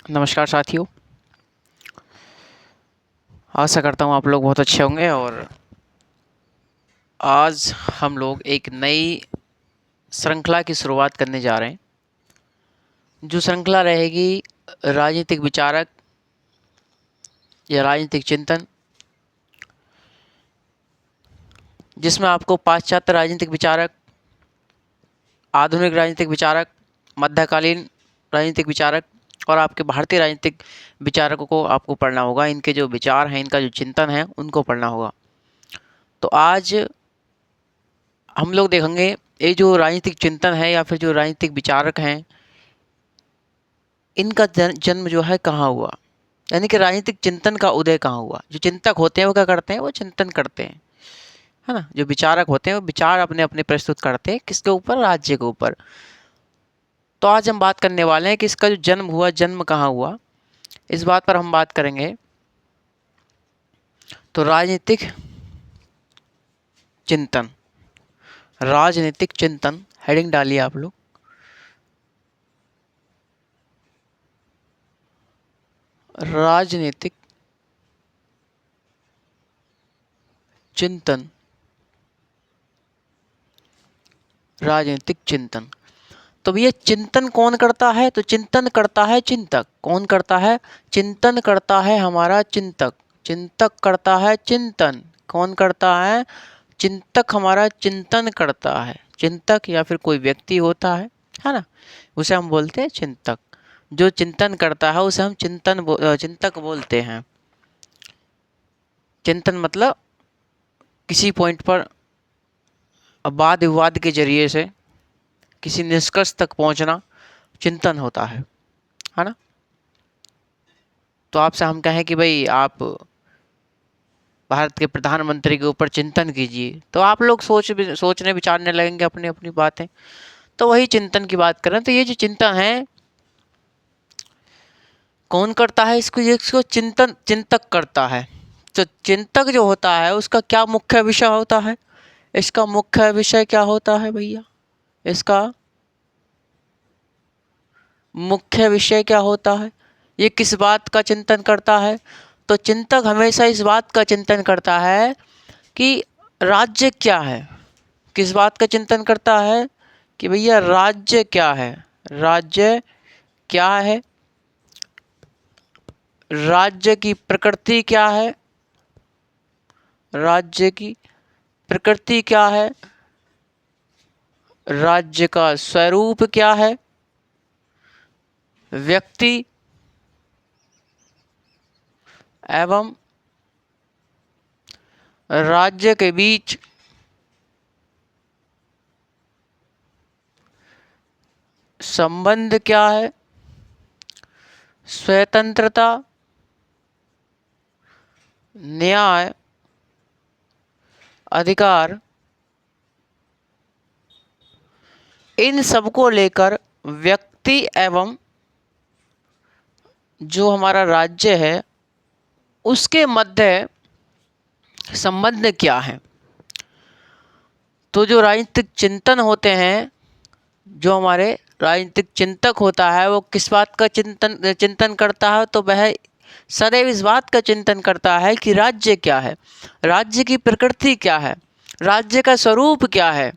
नमस्कार साथियों। आशा करता हूँ आप लोग बहुत अच्छे होंगे। और आज हम लोग एक नई श्रृंखला की शुरुआत करने जा रहे हैं, जो श्रृंखला रहेगी राजनीतिक विचारक या राजनीतिक चिंतन, जिसमें आपको पाश्चात्य राजनीतिक विचारक, आधुनिक राजनीतिक विचारक, मध्यकालीन राजनीतिक विचारक और आपके भारतीय राजनीतिक विचारकों को आपको पढ़ना होगा। इनके जो विचार हैं, इनका जो चिंतन है, उनको पढ़ना होगा। तो आज हम लोग देखेंगे ये जो राजनीतिक चिंतन है या फिर जो राजनीतिक विचारक हैं, इनका जन्म जो है कहाँ हुआ, यानी कि राजनीतिक चिंतन का उदय कहाँ हुआ। जो चिंतक होते हैं वो क्या करते हैं, वो चिंतन करते हैं, है ना। जो विचारक होते हैं वो विचार अपने अपने प्रस्तुत करते हैं, किसके ऊपर, राज्य के ऊपर। तो आज हम बात करने वाले हैं कि इसका जो जन्म हुआ, जन्म कहाँ हुआ, इस बात पर हम बात करेंगे। तो राजनीतिक चिंतन, राजनीतिक चिंतन हेडिंग डालिए आप लोग। राजनीतिक चिंतन, राजनीतिक चिंतन। तो भैया चिंतन कौन करता है? तो चिंतन करता है चिंतक। कौन करता है? चिंतन करता है हमारा चिंतक। चिंतक करता है चिंतन। कौन करता है? चिंतक हमारा चिंतन करता है। चिंतक या फिर कोई व्यक्ति होता है ना, उसे हम बोलते हैं चिंतक। जो चिंतन करता है उसे हम चिंतक बोलते हैं। चिंतन मतलब किसी पॉइंट पर वाद विवाद के जरिए से किसी निष्कर्ष तक पहुंचना चिंतन होता है ना। तो आपसे हम कहें कि भाई आप भारत के प्रधानमंत्री के ऊपर चिंतन कीजिए, तो आप लोग सोचने विचारने लगेंगे अपनी अपनी बातें। तो वही चिंतन की बात करें तो ये जो चिंतन है, कौन करता है इसको चिंतक करता है। तो चिंतक जो होता है उसका क्या मुख्य विषय होता है? इसका मुख्य विषय क्या होता है भैया? इसका मुख्य विषय क्या होता है? ये किस बात का चिंतन करता है? तो चिंतक हमेशा इस बात का चिंतन करता है कि राज्य क्या है। किस बात का चिंतन करता है? कि भैया राज्य क्या है, राज्य क्या है, राज्य की प्रकृति क्या है, राज्य की प्रकृति क्या है, राज्य का स्वरूप क्या है, व्यक्ति एवं राज्य के बीच संबंध क्या है, स्वतंत्रता, न्याय, अधिकार, इन सबको लेकर व्यक्ति एवं जो हमारा राज्य है उसके मध्य संबंध क्या है। तो जो राजनीतिक चिंतन होते हैं, जो हमारे राजनीतिक चिंतक होता है, वो किस बात का चिंतन करता है? तो वह सदैव इस बात का चिंतन करता है कि राज्य क्या है, राज्य की प्रकृति क्या है, राज्य का स्वरूप क्या है,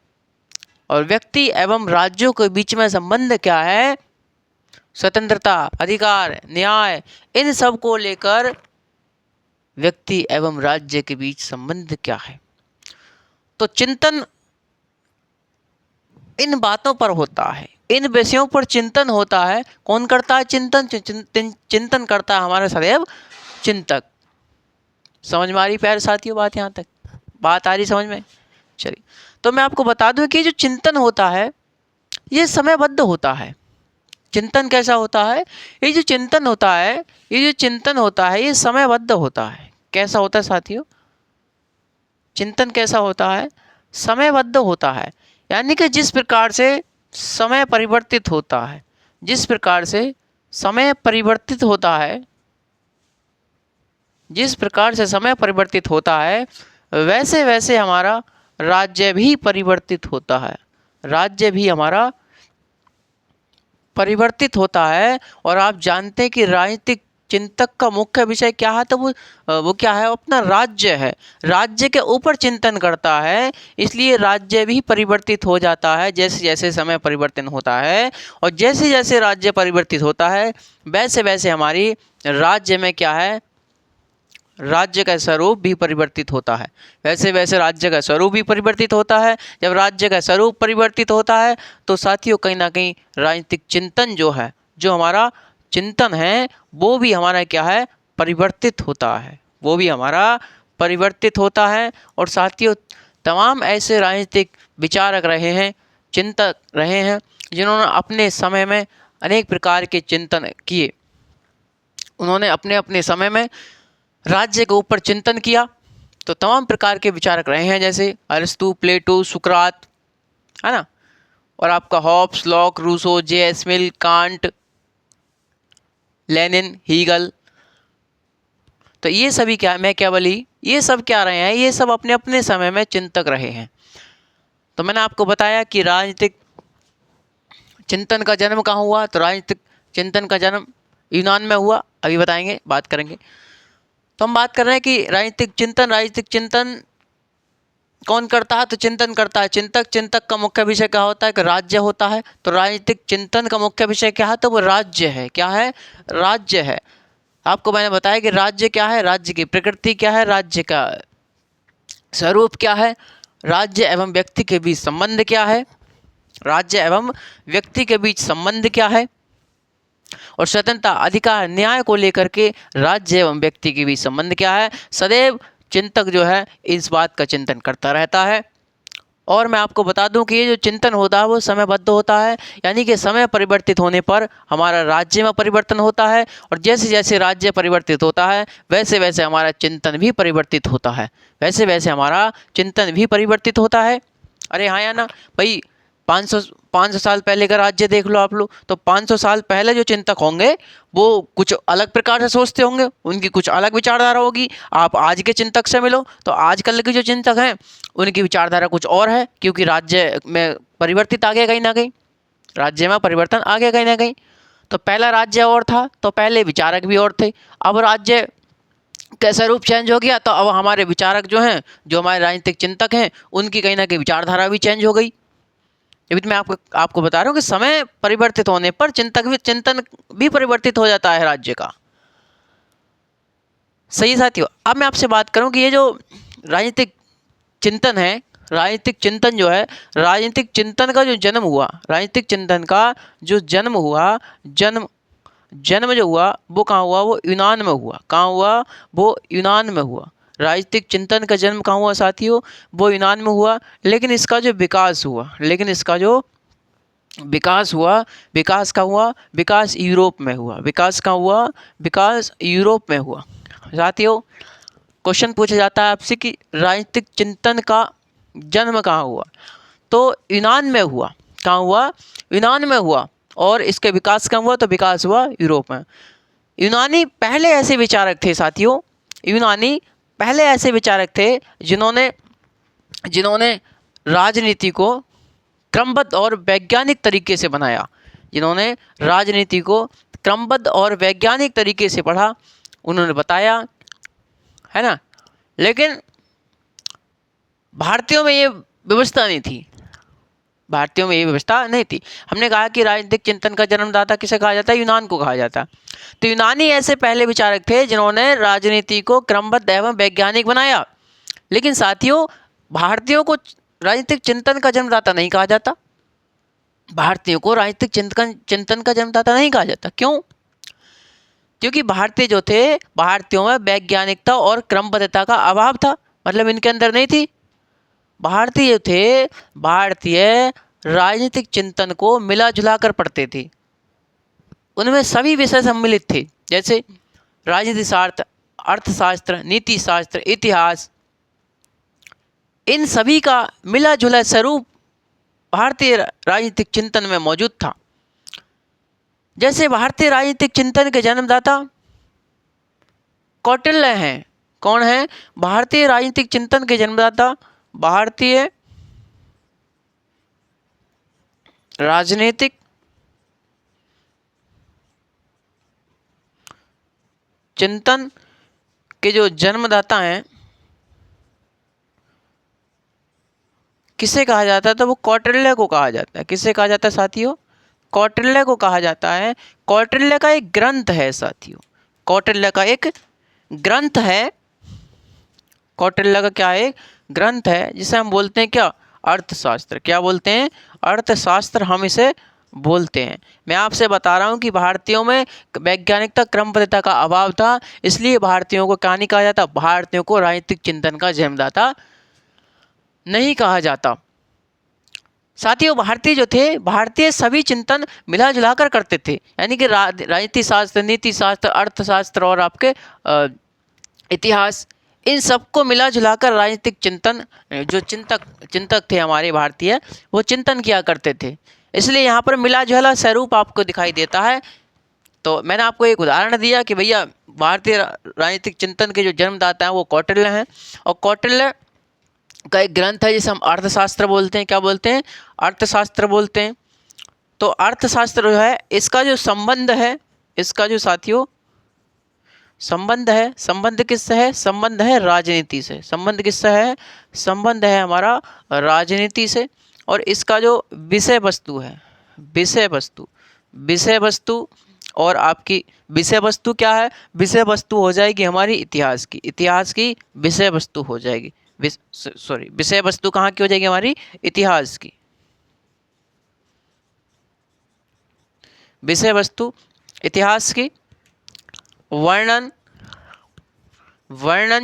और व्यक्ति एवं राज्यों के बीच में संबंध क्या है, स्वतंत्रता, अधिकार, न्याय, इन सब को लेकर व्यक्ति एवं राज्य के बीच संबंध क्या है। तो चिंतन इन बातों पर होता है, इन विषयों पर चिंतन होता है। कौन करता है चिंतन? चिंतन करता है हमारा सदैव चिंतक। समझ में आ रही प्यारे साथियों बात? यहाँ तक बात आ रही समझ में? चलिए, तो मैं आपको बता दूं कि जो चिंतन होता है ये समयबद्ध होता है। चिंतन कैसा होता है? ये जो चिंतन होता है, ये जो चिंतन होता है, ये समयबद्ध होता है। कैसा होता है साथियों? चिंतन कैसा होता है? समयबद्ध होता है। यानी कि जिस प्रकार से समय परिवर्तित होता है, जिस प्रकार से समय परिवर्तित होता है, जिस प्रकार से समय परिवर्तित होता है, वैसे वैसे हमारा राज्य भी परिवर्तित होता है। राज्य भी हमारा परिवर्तित होता है। और आप जानते हैं कि राजनीतिक चिंतक का मुख्य विषय क्या है, तो वो क्या है, अपना राज्य है। राज्य के ऊपर चिंतन करता है, इसलिए राज्य भी परिवर्तित हो जाता है जैसे जैसे समय परिवर्तन होता है। और जैसे जैसे राज्य परिवर्तित होता है वैसे वैसे हमारी राज्य में क्या है, राज्य का स्वरूप भी परिवर्तित होता है। वैसे वैसे राज्य का स्वरूप भी परिवर्तित होता है। जब राज्य का स्वरूप परिवर्तित होता है तो साथियों कहीं ना कहीं राजनीतिक चिंतन जो है, जो हमारा चिंतन है, वो भी हमारा क्या है, परिवर्तित होता है। वो भी हमारा परिवर्तित होता है। और साथियों तमाम ऐसे राजनीतिक विचारक रहे हैं, चिंतक रहे हैं, जिन्होंने अपने समय में अनेक प्रकार के चिंतन किए। उन्होंने अपने अपने समय में राज्य के ऊपर चिंतन किया। तो तमाम प्रकार के विचारक रहे हैं, जैसे अरिस्तु, प्लेटो, सुकरात, है ना, और आपका Hobbes, Locke, Rousseau, J S Mill, Kant, Lenin, Hegel. तो ये सभी क्या है, मैकियावेली, ये सब क्या रहे हैं, ये सब अपने अपने समय में चिंतक रहे हैं। तो मैंने आपको बताया कि राजनीतिक चिंतन का जन्म कहाँ हुआ, तो राजनीतिक चिंतन का जन्म यूनान में हुआ। अभी बताएंगे, बात करेंगे। तो हम बात कर रहे हैं कि राजनीतिक चिंतन कौन करता है, तो चिंतन करता है चिंतक। चिंतक का मुख्य विषय क्या होता है, कि राज्य होता है। तो राजनीतिक चिंतन का मुख्य विषय क्या है, तो वो राज्य है। क्या है, राज्य है। आपको मैंने बताया कि राज्य क्या है, राज्य की प्रकृति क्या है, राज्य का स्वरूप क्या है, राज्य एवं व्यक्ति के बीच संबंध क्या है, राज्य एवं व्यक्ति के बीच संबंध क्या है, और स्वतंत्रता, अधिकार, न्याय को लेकर के राज्य एवं व्यक्ति के बीच संबंध क्या है। सदैव चिंतक जो है इस बात का चिंतन करता रहता है। और मैं आपको बता दूं कि ये जो चिंतन होता है वो समयबद्ध होता है, यानी कि समय परिवर्तित होने पर हमारा राज्य में परिवर्तन होता है। और जैसे जैसे राज्य परिवर्तित होता है वैसे वैसे हमारा चिंतन भी परिवर्तित होता है, वैसे वैसे हमारा चिंतन भी परिवर्तित होता है। अरे हाँ या ना भाई, 500 साल पहले का राज्य देख लो आप लोग, तो 500 साल पहले जो चिंतक होंगे वो कुछ अलग प्रकार से सोचते होंगे, उनकी कुछ अलग विचारधारा होगी। आप आज के चिंतक से मिलो तो आजकल के जो चिंतक हैं उनकी विचारधारा कुछ और है, क्योंकि राज्य में परिवर्तित आ गया कहीं ना कहीं, राज्य में परिवर्तन आ गया कहीं ना कहीं। तो पहला राज्य और था तो पहले विचारक भी और थे, अब राज्य का स्वरूप चेंज हो गया तो अब हमारे विचारक जो हैं, जो हमारे राजनीतिक चिंतक हैं, उनकी कहीं ना कहीं विचारधारा भी चेंज हो गई। अभी तो मैं आपको बता रहा हूँ कि समय परिवर्तित होने पर चिंतन भी परिवर्तित हो जाता है राज्य का। सही साथियों, अब मैं आपसे बात करूं कि ये जो राजनीतिक चिंतन है, राजनीतिक चिंतन जो है, राजनीतिक चिंतन का जो जन्म हुआ, राजनीतिक चिंतन का जो जन्म हुआ, जन्म जो हुआ वो कहाँ हुआ, वो यूनान में हुआ। कहाँ हुआ, वो यूनान में हुआ। राजनीतिक चिंतन का जन्म कहाँ हुआ साथियों, वो यूनान में हुआ। लेकिन इसका जो विकास हुआ, विकास कहाँ हुआ, विकास यूरोप में हुआ। विकास कहाँ हुआ, विकास यूरोप में हुआ। साथियों क्वेश्चन पूछा जाता है आपसे कि राजनीतिक चिंतन का जन्म कहाँ हुआ, तो यूनान में हुआ। कहाँ हुआ, यूनान में हुआ। और इसके विकास कहाँ हुआ, तो विकास हुआ यूरोप में। यूनानी पहले ऐसे विचारक थे साथियों, यूनानी पहले ऐसे विचारक थे जिन्होंने राजनीति को क्रमबद्ध और वैज्ञानिक तरीके से बनाया, जिन्होंने राजनीति को क्रमबद्ध और वैज्ञानिक तरीके से पढ़ा, उन्होंने बताया, है ना। लेकिन भारतीयों में ये व्यवस्था नहीं थी, भारतीयों में ये व्यवस्था नहीं थी। हमने कहा कि राजनीतिक चिंतन का जन्मदाता किसे कहा जाता है, यूनान को कहा जाता है। तो यूनानी ऐसे पहले विचारक थे जिन्होंने राजनीति को क्रमबद्ध एवं वैज्ञानिक बनाया। लेकिन साथियों भारतीयों को राजनीतिक चिंतन का जन्मदाता नहीं कहा जाता, भारतीयों को राजनीतिक चिंतन का जन्मदाता नहीं कहा जाता। क्यों, क्योंकि भारतीय जो थे, भारतीयों में वैज्ञानिकता और क्रमबद्धता का अभाव था, मतलब इनके अंदर नहीं थी। भारतीय थे, भारतीय राजनीतिक चिंतन को मिला जुला कर पढ़ते थे, उनमें सभी विषय सम्मिलित थे, जैसे राजनीति शास्त्र, अर्थशास्त्र, नीति शास्त्र, इतिहास, इन सभी का मिला जुला स्वरूप भारतीय राजनीतिक चिंतन में मौजूद था। जैसे भारतीय राजनीतिक चिंतन के जन्मदाता कौटिल्य हैं। कौन है, भारतीय राजनीतिक चिंतन के जन्मदाता, भारतीय राजनीतिक चिंतन के जो जन्मदाता हैं किसे कहा जाता है? तो वो कौटिल्य को कहा जाता है। किसे कहा जाता है साथियों? कौटिल्य को कहा जाता है। कौटिल्य का एक ग्रंथ है साथियों, कौटिल्य का एक ग्रंथ है। कौटिल्य का क्या है? ग्रंथ है, जिसे हम बोलते हैं क्या? अर्थशास्त्र। क्या बोलते हैं? अर्थशास्त्र हम इसे बोलते हैं। मैं आपसे बता रहा हूँ कि भारतीयों में वैज्ञानिकता क्रमबद्धता का अभाव था, इसलिए भारतीयों को क्या नहीं कहा जाता? भारतीयों को राजनीतिक चिंतन का जन्मदाता नहीं कहा जाता। साथियों भारतीय जो थे, भारतीय सभी चिंतन मिला जुला कर करते थे, यानी कि राजनीति शास्त्र, नीति शास्त्र, अर्थशास्त्र और आपके इतिहास, इन सबको मिला जुलाकर राजनीतिक चिंतन, जो चिंतक थे हमारे भारतीय, वो चिंतन किया करते थे। इसलिए यहाँ पर मिला जुला स्वरूप आपको दिखाई देता है। तो मैंने आपको एक उदाहरण दिया कि भैया भारतीय राजनीतिक चिंतन के जो जन्मदाता हैं वो कौटिल्य हैं, और कौटिल्य का एक ग्रंथ है जिसे हम अर्थशास्त्र बोलते हैं। क्या बोलते हैं? अर्थशास्त्र बोलते हैं। तो अर्थशास्त्र जो है, इसका जो संबंध है, इसका जो साथियों संबंध है, संबंध किससे है? संबंध है राजनीति से। संबंध किससे है? संबंध है हमारा राजनीति से। और इसका जो विषय वस्तु है, विषय वस्तु और आपकी विषय वस्तु क्या है? विषय वस्तु हो जाएगी हमारी इतिहास की। इतिहास की विषय वस्तु हो जाएगी। विषय वस्तु कहाँ की हो जाएगी? हमारी इतिहास की। विषय वस्तु इतिहास की। वर्णन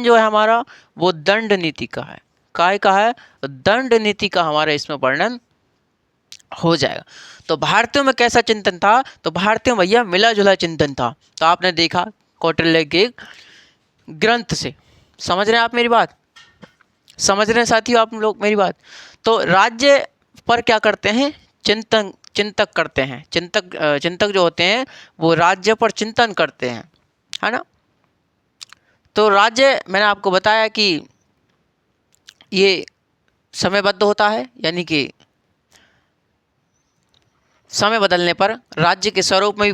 जो है हमारा वो दंड नीति का है। काय का है? दंड नीति का हमारा इसमें वर्णन हो जाएगा। तो भारतीयों में कैसा चिंतन था? तो भारतीयों में भैया मिला जुला चिंतन था। तो आपने देखा कौटिल्य के ग्रंथ से। समझ रहे हैं आप मेरी बात? समझ रहे हैं साथियों आप लोग मेरी बात? तो राज्य पर क्या करते हैं? चिंतक करते हैं। चिंतक जो होते हैं वो राज्य पर चिंतन करते हैं, है ना। तो राज्य मैंने आपको बताया कि ये समयबद्ध होता है, यानी कि समय बदलने पर राज्य के स्वरूप में भी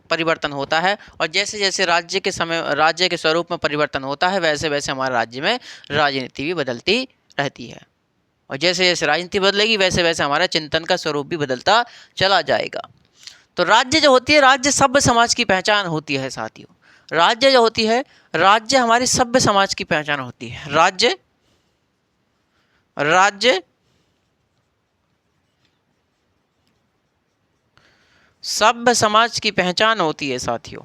परिवर्तन होता है। और जैसे जैसे राज्य के स्वरूप में परिवर्तन होता है, वैसे वैसे हमारे राज्य में राजनीति भी बदलती रहती है। और जैसे जैसे राजनीति बदलेगी, वैसे वैसे हमारा चिंतन का स्वरूप भी बदलता चला जाएगा। तो राज्य जो होती है, राज्य सभ्य समाज की पहचान होती है साथियों। राज्य जो होती है, राज्य हमारी सभ्य समाज की पहचान होती है। राज्य सभ्य समाज की पहचान होती है साथियों।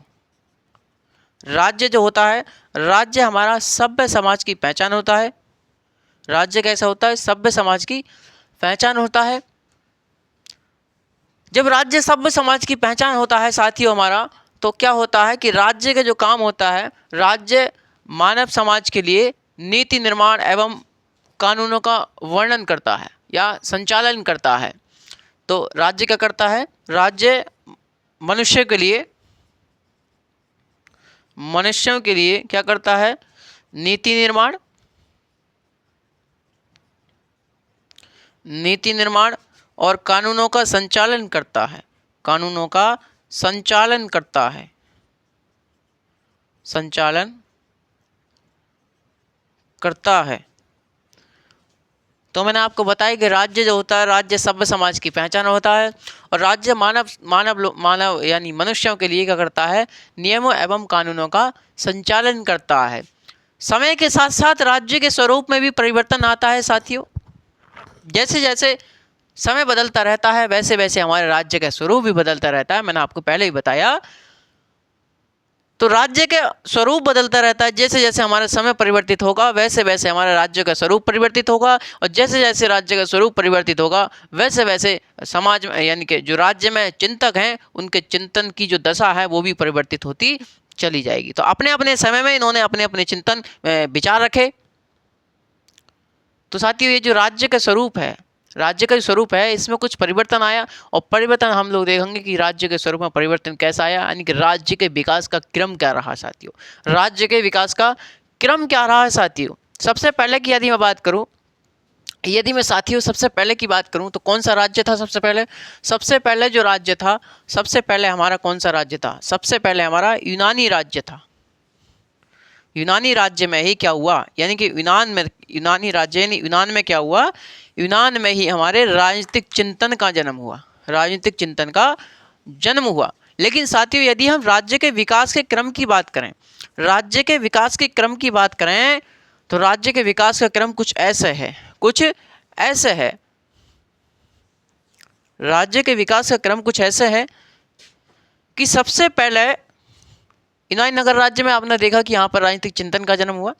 राज्य जो होता है, राज्य हमारा सभ्य समाज की पहचान होता है। राज्य कैसा होता है? सभ्य समाज की पहचान होता है। जब राज्य सभ्य समाज की पहचान होता है साथियों हमारा, तो क्या होता है कि राज्य का जो काम होता है, राज्य मानव समाज के लिए नीति निर्माण एवं कानूनों का वर्णन करता है या संचालन करता है। तो राज्य क्या करता है? राज्य मनुष्यों के लिए क्या करता है? नीति निर्माण और कानूनों का संचालन करता है। संचालन करता है। तो मैंने आपको बताया कि राज्य जो होता है, राज्य सभ्य समाज की पहचान होता है। और राज्य मानव यानी मनुष्यों के लिए क्या करता है? नियमों एवं कानूनों का संचालन करता है। समय के साथ साथ राज्य के स्वरूप में भी परिवर्तन आता है साथियों। जैसे जैसे समय बदलता रहता है, वैसे वैसे हमारे राज्य का स्वरूप भी बदलता रहता है। मैंने आपको पहले ही बताया। तो राज्य का स्वरूप बदलता रहता है। जैसे जैसे हमारा समय परिवर्तित होगा, वैसे वैसे हमारे राज्य का स्वरूप परिवर्तित होगा। और जैसे जैसे राज्य का स्वरूप परिवर्तित होगा, वैसे वैसे समाज में, यानी कि जो राज्य में चिंतक हैं, उनके चिंतन की जो दशा है वो भी परिवर्तित होती चली जाएगी। तो अपने अपने समय में इन्होंने अपने अपने चिंतन विचार रखे। तो साथियों ये जो राज्य का स्वरूप है, इसमें कुछ परिवर्तन आया। और परिवर्तन हम लोग देखेंगे कि राज्य के स्वरूप में परिवर्तन कैसा आया, यानी कि राज्य के विकास का क्रम क्या रहा साथियों। राज्य के विकास का क्रम क्या रहा है साथियों। सबसे पहले की यदि मैं बात करूं, सबसे पहले की बात करूं तो कौन सा राज्य था? सबसे पहले जो राज्य था, सबसे पहले हमारा कौन सा राज्य था? सबसे पहले हमारा यूनानी राज्य था। यूनानी राज्य में ही क्या हुआ, यानी कि यूनानी राज्य यानी यूनान में क्या हुआ, यूनान में ही हमारे राजनीतिक चिंतन का जन्म हुआ, राजनीतिक चिंतन का जन्म हुआ। लेकिन साथियों यदि हम राज्य के विकास के क्रम की बात करें, राज्य के विकास के क्रम की बात करें, तो राज्य के विकास का क्रम कुछ ऐसा है, कुछ ऐसे है। राज्य के विकास का क्रम कुछ ऐसे है कि सबसे पहले यूनानी नगर राज्य में आपने देखा कि यहाँ पर राजनीतिक चिंतन का जन्म हुआ।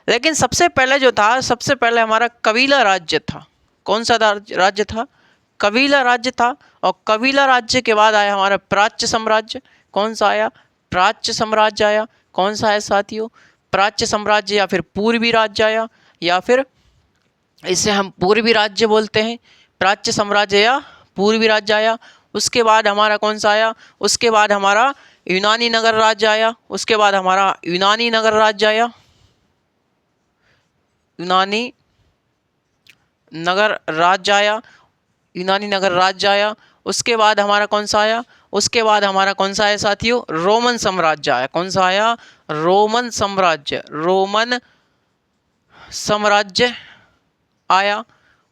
लेकिन सबसे पहले जो था, सबसे पहले हमारा कबीला राज्य था। कौन सा राज्य था? कबीला राज्य था। और कबीला राज्य के बाद आया हमारा प्राच्य साम्राज्य। कौन सा आया? प्राच्य साम्राज्य आया। कौन सा है साथियों? प्राच्य साम्राज्य, या फिर पूर्वी राज्य आया, या फिर इसे हम पूर्वी राज्य बोलते हैं, प्राच्य साम्राज्य या पूर्वी राज्य आया। उसके बाद हमारा कौन सा आया? उसके बाद हमारा यूनानी नगर राज्य आया। उसके बाद हमारा यूनानी नगर राज्य आया, यूनानी नगर राज्य आया, यूनानी नगर राज्य आया। उसके बाद हमारा कौन सा आया? उसके बाद हमारा कौन सा है साथियों? रोमन साम्राज्य आया। कौन सा आया? रोमन साम्राज्य, रोमन साम्राज्य आया।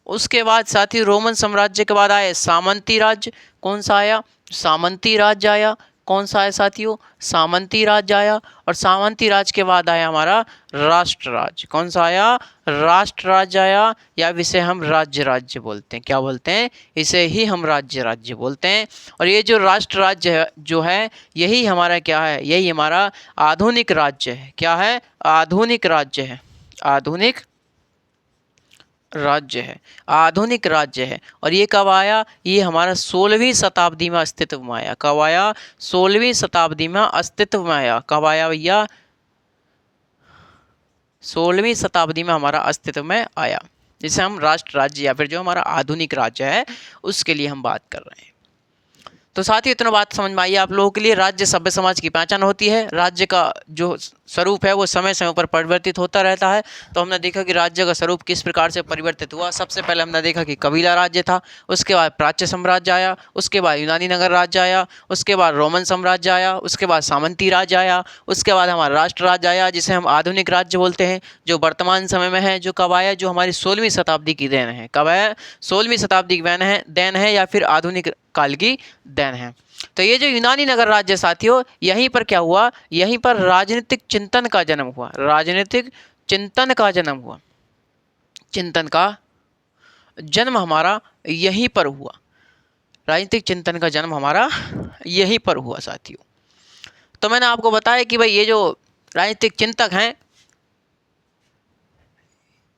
उसके बाद साथियों रोमन साम्राज्य के बाद आया सामंती राज्य। कौन सा आया? सामंती राज्य आया। कौन सा है साथियों? सामंती राज्य आया। और सामंती राज्य के बाद आया हमारा राष्ट्र राज्य। कौन सा आया? राष्ट्र राज्य आया, या इसे हम राज्य राज्य बोलते हैं। क्या बोलते हैं? इसे ही हम राज्य राज्य बोलते हैं। और ये जो राष्ट्र राज्य है जो है, यही हमारा क्या है? यही हमारा आधुनिक राज्य है। क्या है? आधुनिक राज्य है, आधुनिक राज्य है, आधुनिक राज्य है। और ये कब आया? ये हमारा 16वीं शताब्दी में अस्तित्व में आया। कब आया? 16वीं शताब्दी में अस्तित्व में आया। कब आया भैया? 16वीं शताब्दी में हमारा अस्तित्व में आया, जिसे हम राष्ट्र राज्य या फिर जो हमारा आधुनिक राज्य है उसके लिए हम बात कर रहे हैं। तो साथियों इतना बात समझ में आई आप लोगों के लिए। राज्य सभ्य समाज की पहचान होती है। राज्य का जो स्वरूप है वो समय समय पर परिवर्तित होता रहता है। तो हमने देखा कि राज्य का स्वरूप किस प्रकार से परिवर्तित हुआ। सबसे पहले हमने देखा कि कबीला राज्य था, उसके बाद प्राच्य साम्राज्य आया, उसके बाद यूनानी नगर राज्य आया, उसके बाद रोमन साम्राज्य आया, उसके बाद सामंती राज्य आया, उसके बाद हमारा राष्ट्र राज्य आया जिसे हम आधुनिक राज्य बोलते हैं, जो वर्तमान समय में है। जो कब आया? जो हमारी 16वीं शताब्दी की देन है। कब है? 16वीं शताब्दी की देन है या फिर आधुनिक काल की देन है। तो ये जो यूनानी नगर राज्य साथियों, यहीं पर क्या हुआ? यहीं पर राजनीतिक चिंतन का जन्म हुआ, राजनीतिक चिंतन का जन्म हुआ, चिंतन का जन्म हमारा यहीं पर हुआ, राजनीतिक चिंतन का जन्म हमारा यहीं पर हुआ साथियों। तो मैंने आपको बताया कि भाई ये जो राजनीतिक चिंतक हैं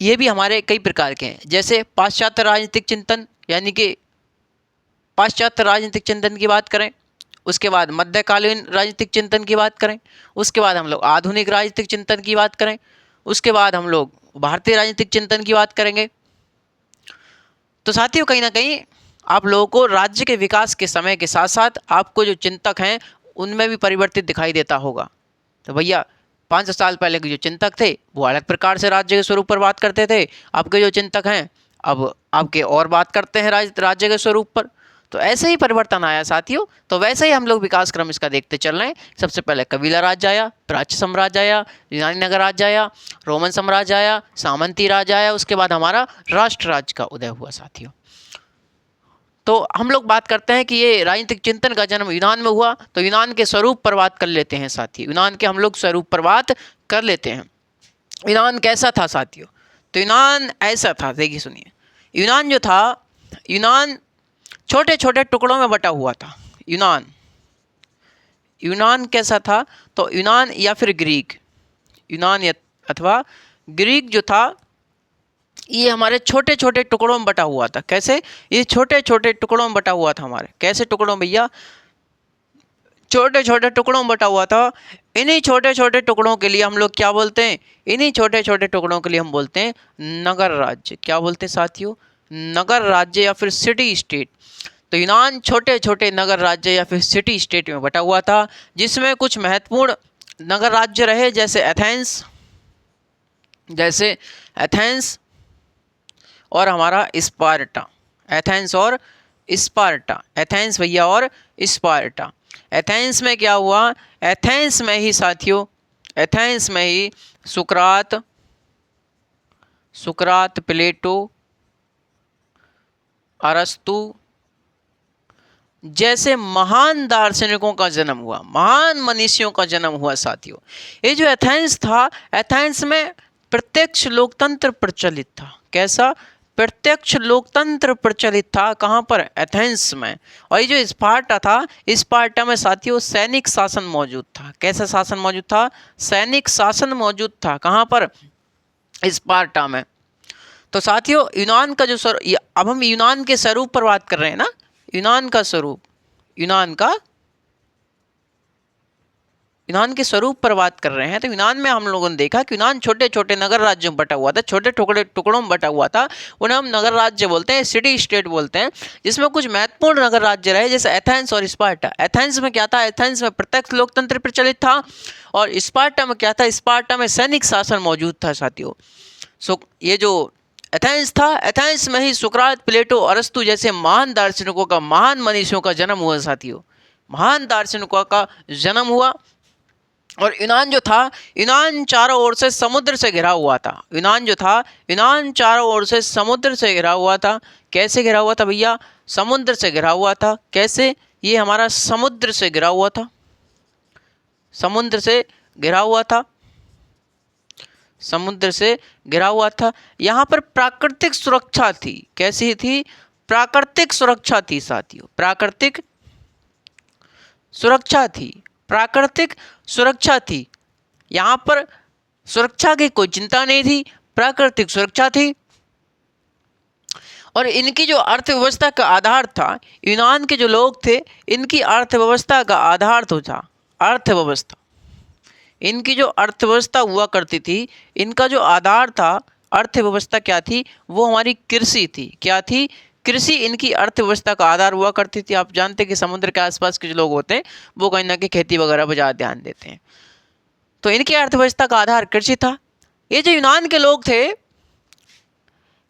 ये भी हमारे कई प्रकार के हैं। जैसे पाश्चात्य राजनीतिक चिंतन, यानी कि पाश्चात्य राजनीतिक चिंतन की बात करें, उसके बाद मध्यकालीन राजनीतिक चिंतन की बात करें, उसके बाद हम लोग आधुनिक राजनीतिक चिंतन की बात करें, उसके बाद हम लोग भारतीय राजनीतिक चिंतन की बात करेंगे। तो साथियों कहीं ना कहीं आप लोगों को राज्य के विकास के समय के साथ साथ आपको जो चिंतक हैं उनमें भी परिवर्तित दिखाई देता होगा। तो भैया 500 साल पहले के जो चिंतक थे वो अलग प्रकार से राज्य के स्वरूप पर बात करते थे, आपके जो चिंतक हैं अब आपके और बात करते हैं राज्य के स्वरूप पर। तो ऐसे ही परिवर्तन आया साथियों। तो वैसे ही हम लोग विकास क्रम इसका देखते चल रहे हैं। सबसे पहले कबीला राज्य आया, प्राच्य साम्राज्य आया, यूनानी नगर राज्य आया, रोमन साम्राज्य आया, सामंती राज्य आया, उसके बाद हमारा राष्ट्र राज्य का उदय हुआ साथियों। तो हम लोग बात करते हैं कि ये राजनीतिक चिंतन का जन्म यूनान में हुआ। तो यूनान के स्वरूप पर बात कर लेते हैं साथियों, यूनान के हम लोग स्वरूप पर बात कर लेते हैं। यूनान कैसा था साथियों? तो यूनान ऐसा था, देखिए सुनिए। यूनान जो था, यूनान छोटे छोटे टुकड़ों में बटा हुआ था। यूनान, यूनान कैसा था? तो यूनान या फिर ग्रीक, यूनान अथवा ग्रीक जो था ये हमारे छोटे छोटे टुकड़ों में बटा हुआ था। कैसे? ये छोटे छोटे टुकड़ों में बटा हुआ था हमारे। कैसे टुकड़ों भैया? छोटे छोटे टुकड़ों में बटा हुआ था। इन्हीं छोटे छोटे टुकड़ों के लिए हम लोग क्या बोलते हैं? इन्हीं छोटे छोटे टुकड़ों के लिए हम बोलते हैं नगर राज्य। क्या बोलते हैं साथियों? नगर राज्य या फिर सिटी स्टेट। तो यूनान छोटे छोटे नगर राज्य या फिर सिटी स्टेट में बटा हुआ था, जिसमें कुछ महत्वपूर्ण नगर राज्य रहे जैसे एथेंस, जैसे एथेंस और हमारा स्पार्टा। एथेंस और स्पार्टा, एथेंस भैया और स्पार्टा। एथेंस में क्या हुआ? एथेंस में ही साथियों, एथेंस में ही सुकरात, प्लेटो, अरस्तु जैसे महान दार्शनिकों का जन्म हुआ, महान मनीषियों का जन्म हुआ साथियों। ये जो एथेंस था, एथेंस में प्रत्यक्ष लोकतंत्र प्रचलित था। कैसा? प्रत्यक्ष लोकतंत्र प्रचलित था। कहाँ पर? एथेंस में। और ये जो स्पार्टा था, स्पार्टा में साथियों सैनिक शासन मौजूद था। कैसा शासन मौजूद था? सैनिक शासन मौजूद था। कहाँ पर? स्पार्टा में। तो साथियों यूनान का जो अब हम यूनान के स्वरूप पर बात कर रहे हैं ना, यूनान का स्वरूप, यूनान के स्वरूप पर बात कर रहे हैं। तो यूनान में हम लोगों ने देखा कि यूनान छोटे छोटे नगर राज्यों में बटा हुआ था, छोटे टुकड़ों में बटा हुआ था। उन्हें हम नगर राज्य बोलते हैं, सिटी स्टेट बोलते हैं, जिसमें कुछ महत्वपूर्ण नगर राज्य रहे जैसे एथेंस और स्पार्टा। एथेंस में क्या था? एथेंस में प्रत्यक्ष लोकतंत्र प्रचलित था। और स्पार्टा में क्या था? स्पार्टा में सैनिक शासन मौजूद था साथियों। ये जो एथेंस था, एथेंस में ही सुकरात, प्लेटो, अरस्तु जैसे महान दार्शनिकों का, महान मनीषियों का जन्म हुआ साथियों। महान दार्शनिकों का जन्म हुआ। और यूनान जो था, यूनान चारों ओर से समुद्र से घिरा हुआ था। यूनान जो था, यूनान चारों ओर से समुद्र से घिरा हुआ था। कैसे घिरा हुआ था भैया? समुद्र से घिरा हुआ था। कैसे? ये हमारा समुद्र से घिरा हुआ था, समुद्र से घिरा हुआ था, समुद्र से घिरा हुआ था। यहाँ पर प्राकृतिक सुरक्षा थी। कैसी थी? प्राकृतिक सुरक्षा थी साथियों, प्राकृतिक सुरक्षा थी, प्राकृतिक सुरक्षा थी। यहाँ पर सुरक्षा की कोई चिंता नहीं थी, प्राकृतिक सुरक्षा थी। और इनकी जो अर्थव्यवस्था का आधार था, यूनान के जो लोग थे, इनकी अर्थव्यवस्था का आधार तो था अर्थव्यवस्था। इनकी जो अर्थव्यवस्था हुआ करती थी, इनका जो आधार था अर्थव्यवस्था क्या थी? वो हमारी कृषि थी। क्या थी? कृषि इनकी अर्थव्यवस्था का आधार हुआ करती थी। आप जानते हैं कि समुद्र के आसपास के जो लोग होते हैं वो कहीं ना कहीं खेती वगैरह पर ज़्यादा ध्यान देते हैं। तो इनकी अर्थव्यवस्था का आधार कृषि था। ये जो यूनान के लोग थे,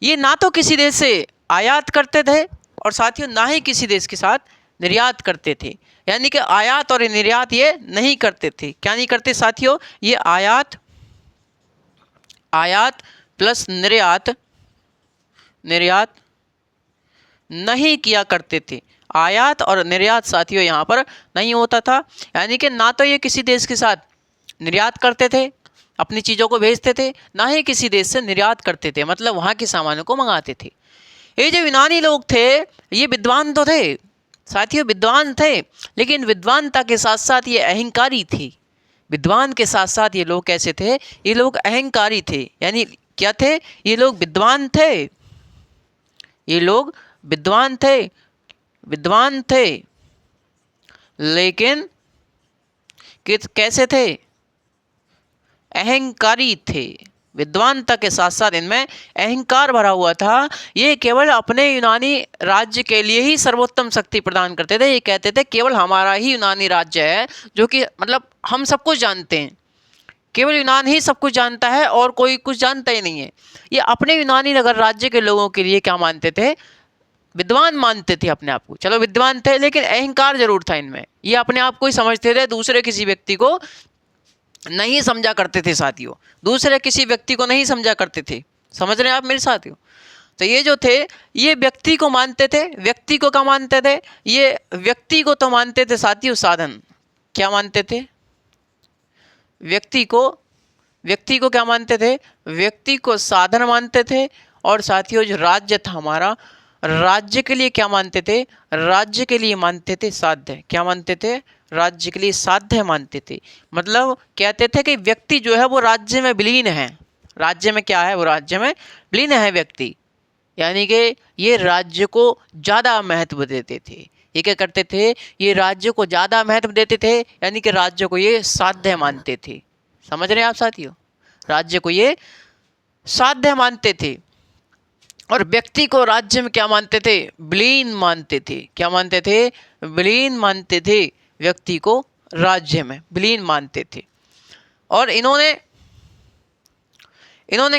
ये ना तो किसी देश से आयात करते थे और साथियों ना ही किसी देश के साथ निर्यात करते थे। यानी कि आयात और निर्यात ये नहीं करते थे। क्या नहीं करते साथियों? ये आयात प्लस निर्यात नहीं किया करते थे। आयात और निर्यात साथियों यहाँ पर नहीं होता था। यानी कि ना तो ये किसी देश के साथ निर्यात करते थे, अपनी चीज़ों को भेजते थे, ना ही किसी देश से निर्यात करते थे, मतलब वहाँ के सामानों को मंगाते थे। ये जो यूनानी लोग थे, ये विद्वान तो थे साथियों, विद्वान थे, लेकिन विद्वानता के साथ साथ ये अहंकारी थे। विद्वान के साथ साथ ये लोग कैसे थे? ये लोग अहंकारी थे। यानी क्या थे? ये लोग विद्वान थे, ये लोग विद्वान थे, लेकिन कैसे थे? अहंकारी थे। विद्वानता के साथ साथ इनमें अहंकार भरा हुआ था। ये केवल अपने यूनानी राज्य के लिए ही सर्वोत्तम शक्ति प्रदान करते थे। ये कहते थे केवल हमारा ही यूनानी राज्य है, जो कि मतलब हम सब कुछ जानते हैं, केवल यूनान ही सब कुछ जानता है और कोई कुछ जानता ही नहीं है। ये अपने यूनानी नगर राज्य के लोगों के लिए क्या मानते थे? विद्वान मानते थे अपने आप को। चलो विद्वान थे, लेकिन अहंकार जरूर था इनमें। ये अपने आप को ही समझते थे, दूसरे किसी व्यक्ति को नहीं समझा करते थे साथियों, दूसरे किसी व्यक्ति को नहीं समझा करते थे। समझ रहे हैं आप मेरे साथियों? तो ये जो थे, ये व्यक्ति को मानते थे। व्यक्ति को क्या मानते थे? ये व्यक्ति को तो मानते थे साथियों साधन। क्या मानते थे? व्यक्ति को क्या मानते थे? व्यक्ति को साधन मानते थे। और साथियों जो राज्य था हमारा, राज्य के लिए क्या मानते थे? राज्य के लिए मानते थे साध्य। क्या मानते थे? राज्य के लिए साध्य मानते थे। मतलब कहते थे कि व्यक्ति जो है वो राज्य में विलीन है। राज्य में क्या है? वो राज्य में विलीन है व्यक्ति। यानी कि ये राज्य को ज़्यादा महत्व देते थे। ये क्या करते थे? ये राज्य को ज़्यादा महत्व देते थे, यानी कि राज्य को ये साध्य मानते थे। समझ रहे हैं आप साथियों? राज्य को ये साध्य मानते थे। और व्यक्ति को राज्य में क्या मानते थे? विलीन मानते थे। क्या मानते थे? विलीन मानते थे। व्यक्ति को राज्य में विलीन मानते थे। और इन्होंने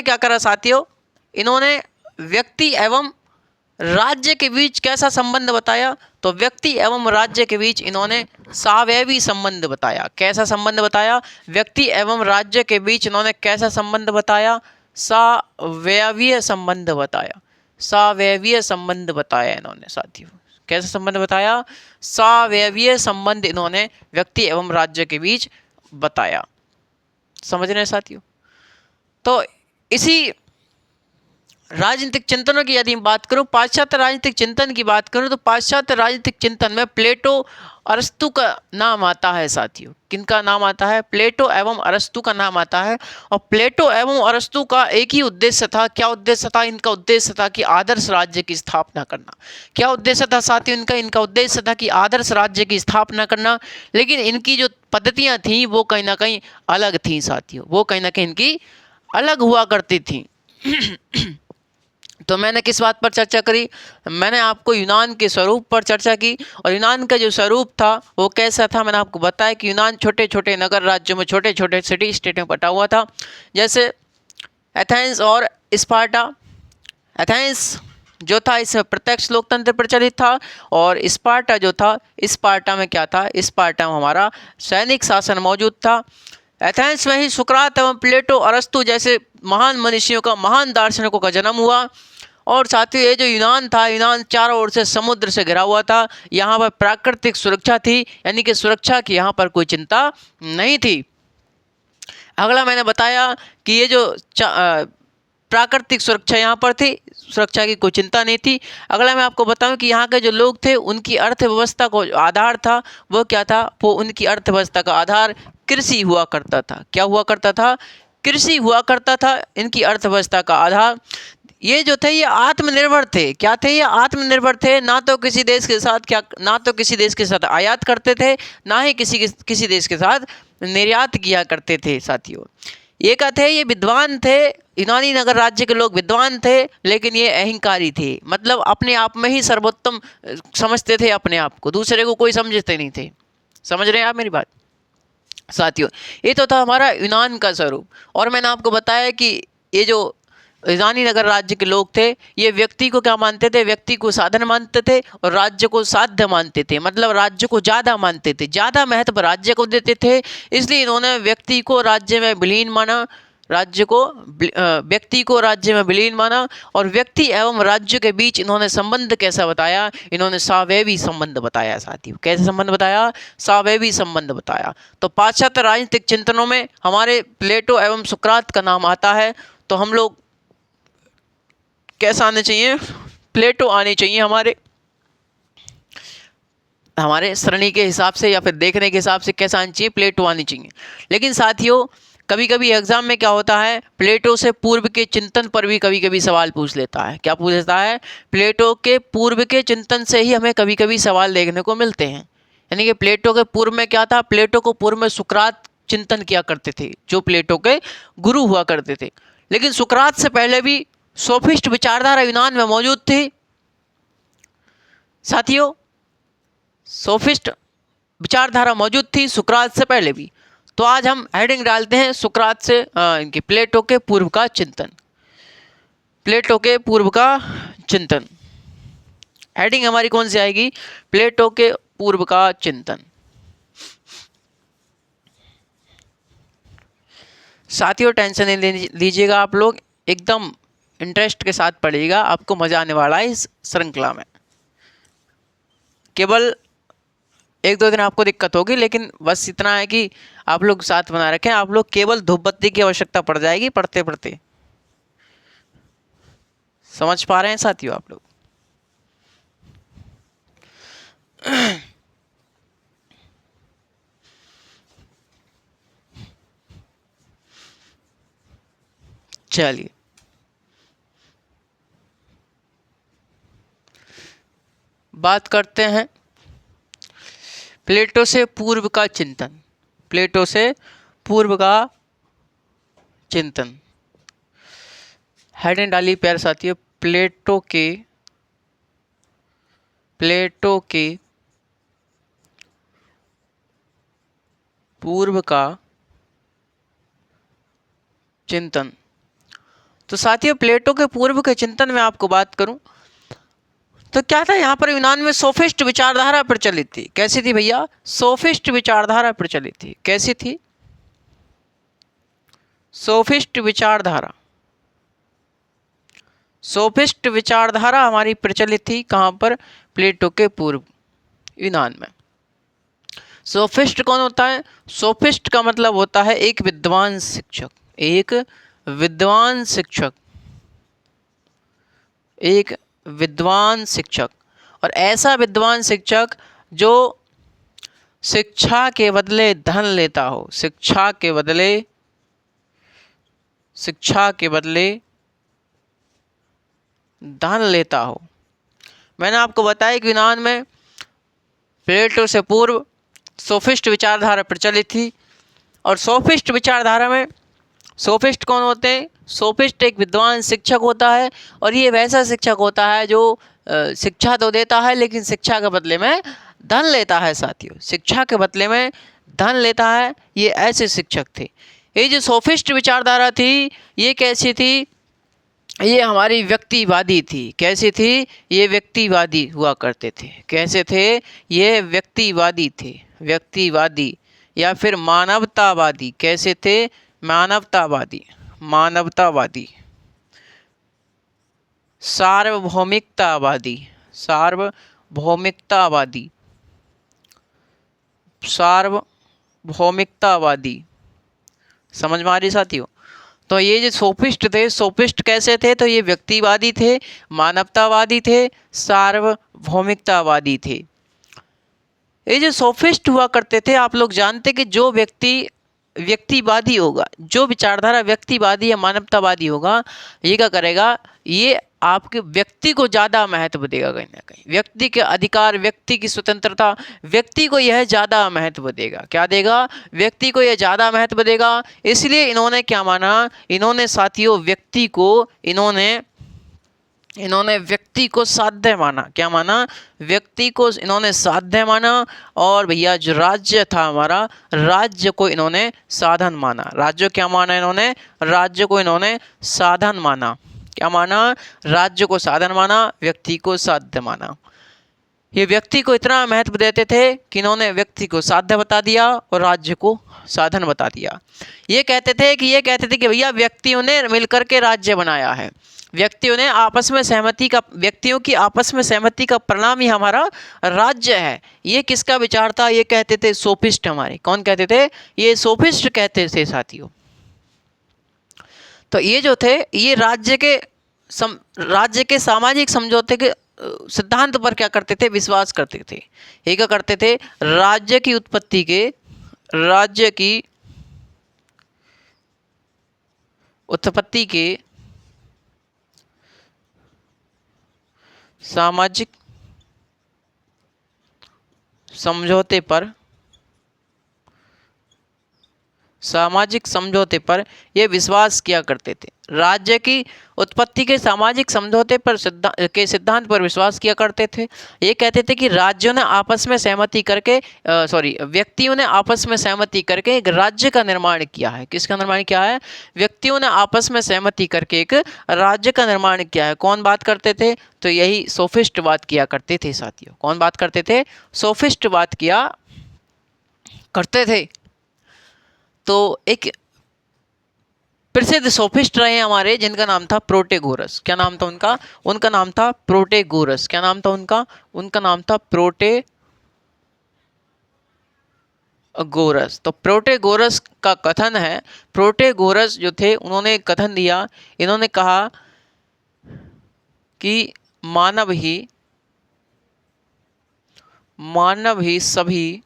क्या करा साथियों? इन्होंने व्यक्ति एवं राज्य के बीच कैसा संबंध बताया? तो व्यक्ति एवं राज्य के बीच इन्होंने सावयवी संबंध बताया। कैसा संबंध बताया? व्यक्ति एवं राज्य के बीच इन्होंने कैसा संबंध बताया? सावयवीय संबंध बताया। सावयवीय संबंध बताया इन्होंने साथियों। कैसा संबंध बताया? सावयवीय संबंध इन्होंने व्यक्ति एवं राज्य के बीच बताया। समझ रहे हैं साथियों? तो इसी राजनीतिक चिंतनों की यदि बात करूं, पाश्चात्य राजनीतिक चिंतन की बात करूं, तो पाश्चात्य राजनीतिक चिंतन में प्लेटो, अरस्तु का नाम आता है साथियों। किनका नाम आता है? प्लेटो एवं अरस्तु का नाम आता है। और प्लेटो एवं अरस्तु का एक ही उद्देश्य था। क्या उद्देश्य था इनका? उद्देश्य था कि आदर्श राज्य की स्थापना करना। क्या उद्देश्य था साथियों इनका? इनका उद्देश्य था कि आदर्श राज्य की स्थापना करना। लेकिन इनकी जो पद्धतियां थी वो कहीं ना कहीं अलग थी साथियों, वो कहीं ना कहीं इनकी अलग हुआ करती थी। तो मैंने किस बात पर चर्चा करी? मैंने आपको यूनान के स्वरूप पर चर्चा की। और यूनान का जो स्वरूप था वो कैसा था? मैंने आपको बताया कि यूनान छोटे छोटे नगर राज्यों में, छोटे छोटे सिटी स्टेट में बटा हुआ था, जैसे एथेंस और स्पार्टा। एथेंस जो था इसमें प्रत्यक्ष लोकतंत्र प्रचलित था, और स्पार्टा जो था, स्पार्टा में क्या था? स्पार्टा में हमारा सैनिक शासन मौजूद था। एथेंस में ही सुकरात एवं प्लेटो, अरस्तु जैसे महान मनीषियों का, महान दार्शनिकों का जन्म हुआ। और साथ ही ये जो यूनान था, यूनान चारों ओर से समुद्र से घिरा हुआ था। यहाँ पर प्राकृतिक सुरक्षा थी, यानी कि सुरक्षा की यहाँ पर कोई चिंता नहीं थी। अगला मैंने बताया कि ये जो प्राकृतिक सुरक्षा यहाँ पर थी, सुरक्षा की कोई चिंता नहीं थी। अगला मैं आपको बताऊं कि यहाँ के जो लोग थे उनकी अर्थव्यवस्था को आधार था वो क्या था? वो उनकी अर्थव्यवस्था का आधार कृषि हुआ करता था। क्या हुआ करता था? कृषि हुआ करता था इनकी अर्थव्यवस्था का आधार। ये जो थे ये आत्मनिर्भर थे। क्या थे? ये आत्मनिर्भर थे। ना तो किसी देश के साथ ना तो किसी देश के साथ आयात करते थे, ना ही किसी देश के साथ निर्यात किया करते थे साथियों। ये क्या थे? ये विद्वान थे। यूनानी नगर राज्य के लोग विद्वान थे, लेकिन ये अहंकारी थे। मतलब अपने आप में ही सर्वोत्तम समझते थे अपने आप को, दूसरे को कोई समझते नहीं थे। समझ रहे हैं आप मेरी बात साथियों? ये तो था हमारा यूनान का स्वरूप। और मैंने आपको बताया कि ये जो यूनानी नगर राज्य के लोग थे ये व्यक्ति को क्या मानते थे? व्यक्ति को साधन मानते थे और राज्य को साध्य मानते थे। मतलब राज्य को ज़्यादा मानते थे, ज़्यादा महत्व राज्य को देते थे। इसलिए इन्होंने व्यक्ति को राज्य में विलीन माना, व्यक्ति को राज्य में विलीन माना। और व्यक्ति एवं राज्य के बीच इन्होंने संबंध कैसा बताया? इन्होंने सावयवी संबंध बताया साथियों। कैसे संबंध बताया? सावयवी संबंध बताया। तो पाश्चात्य राजनीतिक चिंतनों में हमारे प्लेटो एवं सुकरात का नाम आता है। तो हम लोग कैसा आने चाहिए? प्लेटो आने चाहिए हमारे श्रेणी के हिसाब से, या फिर देखने के हिसाब से कैसा आनी चाहिए? प्लेटो आनी चाहिए। लेकिन साथियों कभी कभी एग्जाम में क्या होता है, प्लेटो से पूर्व के चिंतन पर भी कभी कभी सवाल पूछ लेता है। क्या पूछ लेता है? प्लेटो के पूर्व के चिंतन से ही हमें कभी कभी सवाल देखने को मिलते हैं। यानी कि प्लेटो के पूर्व में क्या था? प्लेटो को पूर्व में सुकरात चिंतन किया करते थे, जो प्लेटो के गुरु हुआ करते थे। लेकिन सुकरात से पहले भी सोफिस्ट विचारधारा यूनान में मौजूद थी साथियों। सोफिस्ट विचारधारा मौजूद थी सुकरात से पहले भी। तो आज हम हेडिंग डालते हैं सुकरात से इनके प्लेटो के पूर्व का चिंतन। प्लेटो के पूर्व का चिंतन हेडिंग हमारी कौन सी आएगी? प्लेटो के पूर्व का चिंतन। साथियों टेंशन नहीं लीजिएगा, आप लोग एकदम इंटरेस्ट के साथ पढ़िएगा, आपको मजा आने वाला है इस श्रृंखला में। केवल एक दो दिन आपको दिक्कत होगी, लेकिन बस इतना है कि आप लोग साथ बना रखें। आप लोग केवल धूप बत्ती की आवश्यकता पड़ जाएगी पढ़ते पढ़ते। समझ पा रहे हैं साथियों आप लोग? चलिए बात करते हैं प्लेटो से पूर्व का चिंतन। प्लेटो से पूर्व का चिंतन हेडिंग डाली प्यारे साथियों, प्लेटो के पूर्व का चिंतन। तो साथियों प्लेटो के पूर्व के चिंतन में आपको बात करूं तो क्या था यहाँ पर यूनान में सोफिस्ट विचारधारा प्रचलित थी। कैसी थी भैया? सोफिस्ट विचारधारा प्रचलित थी। कैसी थी? सोफिस्ट विचारधारा। सोफिस्ट विचारधारा हमारी प्रचलित थी कहाँ पर? प्लेटो के पूर्व यूनान में। सोफिस्ट कौन होता है? सोफिस्ट का मतलब होता है एक विद्वान शिक्षक। एक विद्वान शिक्षक, एक विद्वान शिक्षक। और ऐसा विद्वान शिक्षक जो शिक्षा के बदले धन लेता हो। शिक्षा के बदले धन लेता हो। मैंने आपको बताया कि यूनान में प्लेटो से पूर्व सोफिस्ट विचारधारा प्रचलित थी। और सोफिस्ट विचारधारा में सोफिस्ट कौन होते हैं? सोफिस्ट एक विद्वान शिक्षक होता है। और ये वैसा शिक्षक होता है जो शिक्षा तो देता है लेकिन शिक्षा के बदले में धन लेता है। साथियों, शिक्षा के बदले में धन लेता है। ये ऐसे शिक्षक थे। ये जो सोफिस्ट विचारधारा थी ये कैसी थी? ये हमारी व्यक्तिवादी थी। कैसी थी? ये व्यक्तिवादी हुआ करते थे। कैसे थे? ये व्यक्तिवादी थे। व्यक्तिवादी या फिर मानवतावादी। कैसे थे? मानवतावादी। मानवतावादी, सार्वभौमिकतावादी। सार्वभौमिकतावादी, सार्वभौमिकतावादी। समझ में आ रही साथियों? तो ये जो सोफिस्ट थे, सोफिस्ट कैसे थे? तो ये व्यक्तिवादी थे, मानवतावादी थे, सार्वभौमिकतावादी थे। ये जो सोफिस्ट हुआ करते थे, आप लोग जानते कि जो व्यक्ति व्यक्तिवादी होगा, जो विचारधारा व्यक्तिवादी या मानवतावादी होगा, ये क्या करेगा? ये आपके व्यक्ति को ज़्यादा महत्व देगा। कहीं ना कहीं व्यक्ति के अधिकार, व्यक्ति की स्वतंत्रता, व्यक्ति को यह ज़्यादा महत्व देगा। क्या देगा? व्यक्ति को यह ज़्यादा महत्व देगा। इसलिए इन्होंने क्या माना? इन्होंने साथियों व्यक्ति को इन्होंने व्यक्ति को साध्य माना। क्या माना? व्यक्ति को इन्होंने साध्य माना। और भैया जो राज्य था हमारा, राज्य को इन्होंने साधन माना। राज्य क्या माना इन्होंने? राज्य को इन्होंने साधन माना। क्या माना? राज्य को साधन माना, व्यक्ति को साध्य माना। ये व्यक्ति को इतना महत्व देते थे कि इन्होंने व्यक्ति को साध्य बता दिया और राज्य को साधन बता दिया। ये कहते थे कि भैया व्यक्तियों ने मिलकर के राज्य बनाया है। व्यक्तियों ने आपस में सहमति का, व्यक्तियों की आपस में सहमति का परिणाम ही हमारा राज्य है। ये किसका विचार था? ये कहते थे सोफिस्ट हमारे। कौन कहते थे? ये सोफिस्ट कहते थे साथियों। तो ये जो थे ये राज्य के सामाजिक समझौते के सिद्धांत पर क्या करते थे? विश्वास करते थे। ये क्या करते थे? राज्य की उत्पत्ति के सामाजिक समझौते पर यह विश्वास किया करते थे। राज्य की उत्पत्ति के सामाजिक समझौते पर सिद्धांत पर विश्वास किया करते थे। ये कहते थे कि राज्यों ने आपस में सहमति करके व्यक्तियों ने आपस में सहमति करके एक राज्य का निर्माण किया है। किसका निर्माण किया है? व्यक्तियों ने आपस में सहमति करके एक राज्य का निर्माण किया है। कौन बात करते थे? तो यही सोफिस्ट बात किया करते थे साथियों। कौन बात करते थे? सोफिस्ट बात किया करते थे। तो एक प्रसिद्ध सोफिस्ट रहे हमारे जिनका नाम था प्रोटेगोरस। क्या नाम था उनका? उनका नाम था प्रोटेगोरस। क्या नाम था उनका? उनका नाम था प्रोटेगोरस। तो प्रोटेगोरस का कथन है, प्रोटेगोरस जो थे उन्होंने कथन दिया। इन्होंने कहा कि मानव ही सभी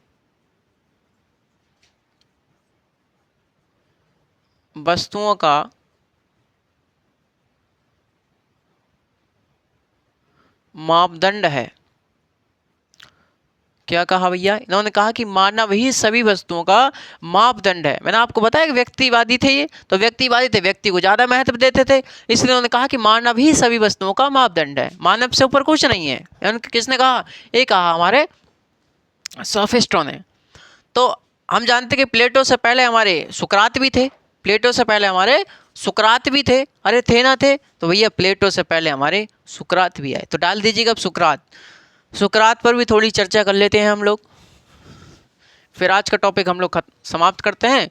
वस्तुओं का मापदंड है। क्या कहा भैया? इन्होंने कहा कि मानव ही सभी वस्तुओं का मापदंड है। मैंने आपको बताया कि व्यक्तिवादी थे ये, तो व्यक्तिवादी थे, व्यक्ति को ज़्यादा महत्व देते थे, इसलिए उन्होंने कहा कि मानव ही सभी वस्तुओं का मापदंड है, मानव से ऊपर कुछ नहीं है। किसने कहा? ये कहा हमारे सोफिस्टों ने। तो हम जानते कि प्लेटो से पहले हमारे सुकरात भी थे। प्लेटो से पहले हमारे सुकरात भी थे। अरे थे ना थे, तो भैया प्लेटो से पहले हमारे सुकरात भी आए। तो डाल दीजिएगा अब सुकरात। सुकरात पर भी थोड़ी चर्चा कर लेते हैं हम लोग, फिर आज का टॉपिक हम लोग समाप्त करते हैं।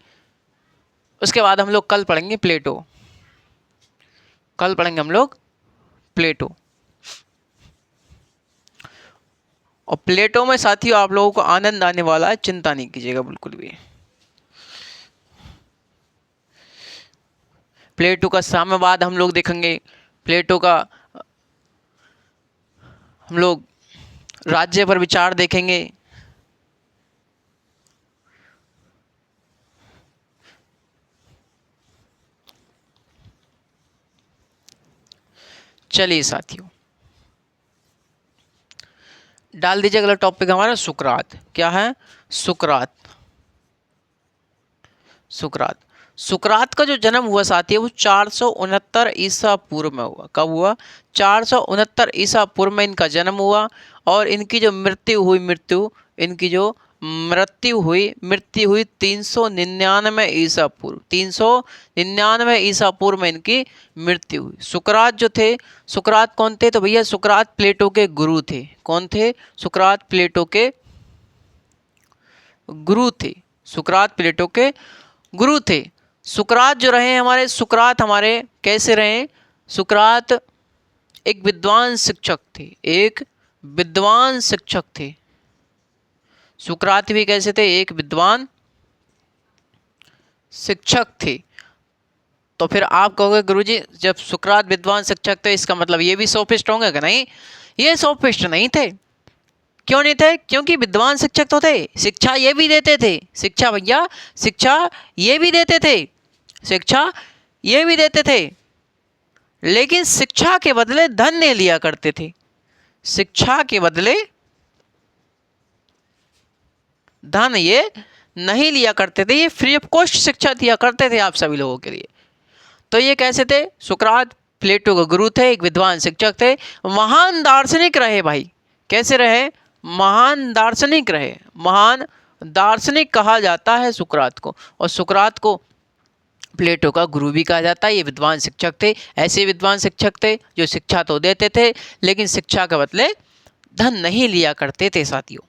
उसके बाद हम लोग कल पढ़ेंगे प्लेटो। कल पढ़ेंगे हम लोग प्लेटो। और प्लेटो में साथियों आप लोगों को आनंद आने वाला है, चिंता नहीं कीजिएगा बिल्कुल भी। प्लेटो का साम्यवाद हम लोग देखेंगे, प्लेटो का हम लोग राज्य पर विचार देखेंगे। चलिए साथियों, डाल दीजिए अगला टॉपिक हमारा सुकरात। क्या है? सुकरात। सुकरात। सुकरात का जो जन्म हुआ साथियों वो 469 ईसा पूर्व में हुआ। कब हुआ? 469 ईसा पूर्व में इनका जन्म हुआ। और इनकी जो मृत्यु हुई, इनकी जो मृत्यु हुई 399 ईसा पूर्व। 399 ईसा पूर्व में इनकी मृत्यु हुई। सुकरात जो थे, सुकरात कौन थे? तो भैया सुकरात प्लेटो के गुरु थे। कौन थे? सुकरात प्लेटो के गुरु थे। सुकरात प्लेटो के गुरु थे। सुकरात जो रहे हमारे, सुकरात हमारे कैसे रहे? सुकरात एक विद्वान शिक्षक थे। एक विद्वान शिक्षक थे। सुकरात भी कैसे थे? एक विद्वान शिक्षक थे। तो फिर आप कहोगे गुरुजी जब सुकरात विद्वान शिक्षक थे इसका मतलब ये भी सोफिस्ट होंगे कि नहीं? ये सोफिस्ट नहीं थे। क्यों नहीं थे? क्योंकि विद्वान शिक्षक तो थे, शिक्षा ये भी देते थे। शिक्षा भैया, शिक्षा ये भी देते थे। शिक्षा ये भी देते थे, लेकिन शिक्षा के बदले धन नहीं लिया करते थे। शिक्षा के बदले धन ये नहीं लिया करते थे। ये फ्री ऑफ कॉस्ट शिक्षा दिया करते थे आप सभी लोगों के लिए। तो ये कैसे थे? सुकरात प्लेटो के गुरु थे, एक विद्वान शिक्षक थे, महान दार्शनिक रहे भाई। कैसे रहे? महान दार्शनिक रहे। महान दार्शनिक कहा जाता है सुकरात को। और सुकरात को प्लेटो का गुरु भी कहा जाता है। ये विद्वान शिक्षक थे। ऐसे विद्वान शिक्षक थे जो शिक्षा तो देते थे लेकिन शिक्षा के बदले धन नहीं लिया करते थे साथियों।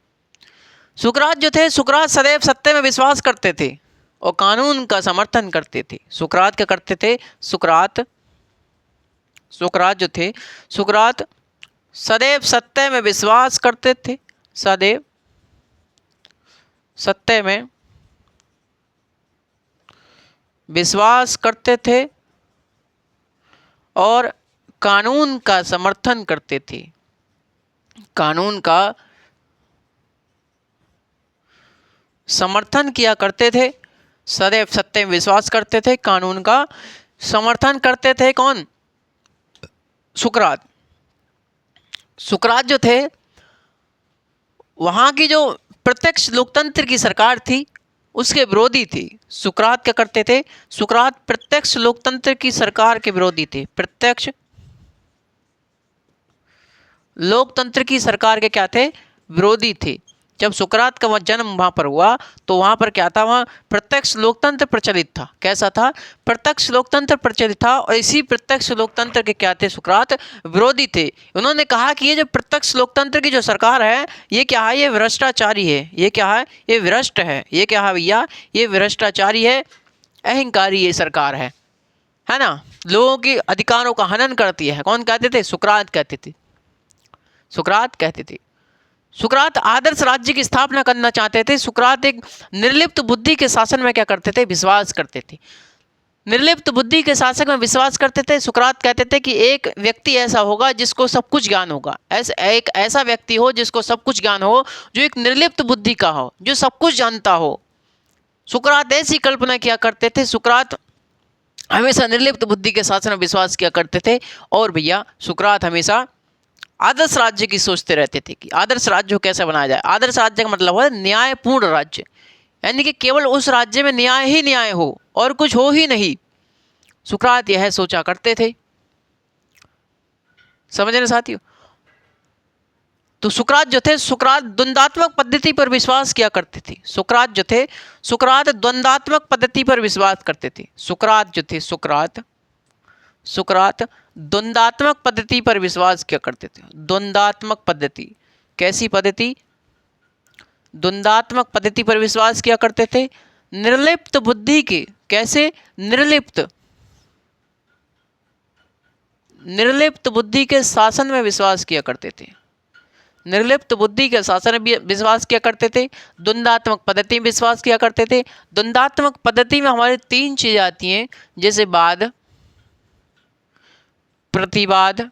सुकरात जो थे, सुकरात सदैव सत्य में विश्वास करते थे और कानून का समर्थन करते थे। सुकरात क्या करते थे? सुकरात जो थे, सुकरात सदैव सत्य में विश्वास करते थे। सदैव सत्य में विश्वास करते थे और कानून का समर्थन करते थे। कानून का समर्थन किया करते थे। सदैव सत्य में विश्वास करते थे, कानून का समर्थन करते थे। कौन? सुकरात। सुकरात जो थे वहाँ की जो प्रत्यक्ष लोकतंत्र की सरकार थी उसके विरोधी थे। सुकरात क्या करते थे? सुकरात प्रत्यक्ष लोकतंत्र की सरकार के विरोधी थे। प्रत्यक्ष लोकतंत्र की सरकार के क्या थे? विरोधी थे। जब सुकरात का जन्म वहाँ पर हुआ तो वहाँ पर क्या था? वहाँ प्रत्यक्ष लोकतंत्र प्रचलित था। कैसा था? प्रत्यक्ष लोकतंत्र प्रचलित था। और इसी प्रत्यक्ष लोकतंत्र के क्या थे? सुकरात विरोधी थे। उन्होंने कहा कि ये जो प्रत्यक्ष लोकतंत्र की जो सरकार है ये क्या है? ये भ्रष्टाचारी है। ये क्या है? ये भ्रष्ट है। ये क्या है भैया? ये भ्रष्टाचारी है, अहंकारी ये सरकार है ना? लोगों के अधिकारों का हनन करती है। कौन कहते थे? सुकरात कहते थे। सुकरात कहते थे। सुकरात आदर्श राज्य की स्थापना करना चाहते थे। सुकरात एक निर्लिप्त बुद्धि के शासन में क्या करते थे? विश्वास करते थे। निर्लिप्त बुद्धि के शासक में विश्वास करते थे। सुकरात कहते थे कि एक व्यक्ति ऐसा होगा जिसको सब कुछ ज्ञान होगा। एक ऐसा व्यक्ति हो जिसको सब कुछ ज्ञान हो, जो एक निर्लिप्त बुद्धि का हो, जो सब कुछ जानता हो। सुकरात ऐसी कल्पना किया करते थे। सुकरात हमेशा निर्लिप्त बुद्धि के शासन में विश्वास किया करते थे। और भैया सुकरात हमेशा आदर्श राज्य की सोचते रहते थे कि आदर्श राज्य को कैसे बनाया जाए। आदर्श राज्य का मतलब है न्यायपूर्ण राज्य, यानी कि केवल उस राज्य में न्याय ही न्याय हो और कुछ हो ही नहीं। सुकरात यह सोचा करते थे। समझ रहे साथियों? तो सुकरात जो थे, सुकरात द्वंदात्मक पद्धति पर विश्वास किया करते थे। सुकरात जो थे, सुकरात द्वंदात्मक पद्धति पर विश्वास करते थे। सुकरात जो थे, सुकरात द्वंदात्मक पद्धति पर विश्वास किया करते थे। द्वंदात्मक पद्धति, कैसी पद्धति? द्वंदात्मक पद्धति पर विश्वास किया करते थे। निर्लिप्त बुद्धि के, कैसे? निर्लिप्त बुद्धि के शासन में विश्वास किया करते थे। निर्लिप्त बुद्धि के शासन में विश्वास किया करते थे। द्वंदात्मक पद्धति में विश्वास किया करते थे। द्वंदात्मक पद्धति में हमारे 3 चीजें आती हैं, जैसे वाद, प्रतिवाद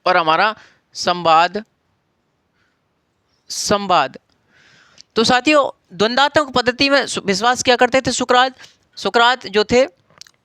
और हमारा संवाद। तो साथियों, द्वंदात्मक पद्धति में विश्वास किया करते थे सुकरात जो थे,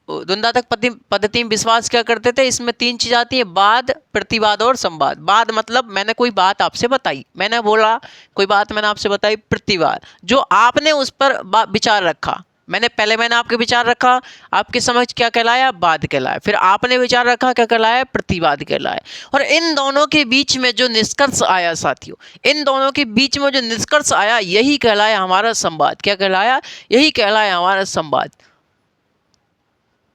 द्वंदात्मक पद्धति में विश्वास क्या करते थे। इसमें 3 चीज आती है, वाद, प्रतिवाद और संवाद। वाद मतलब मैंने कोई बात आपसे बताई, मैंने बोला कोई बात मैंने आपसे बताई। प्रतिवाद, जो आपने उस पर विचार रखा, मैंने आपके विचार रखा, आपकी समझ क्या कहलाया? वाद कहलाया। फिर आपने विचार रखा, क्या कहलाया? प्रतिवाद कहलाया। और इन दोनों के बीच में जो निष्कर्ष आया साथियों, इन दोनों के बीच में जो निष्कर्ष आया, यही कहलाया हमारा संवाद। क्या कहलाया? यही कहलाया हमारा संवाद।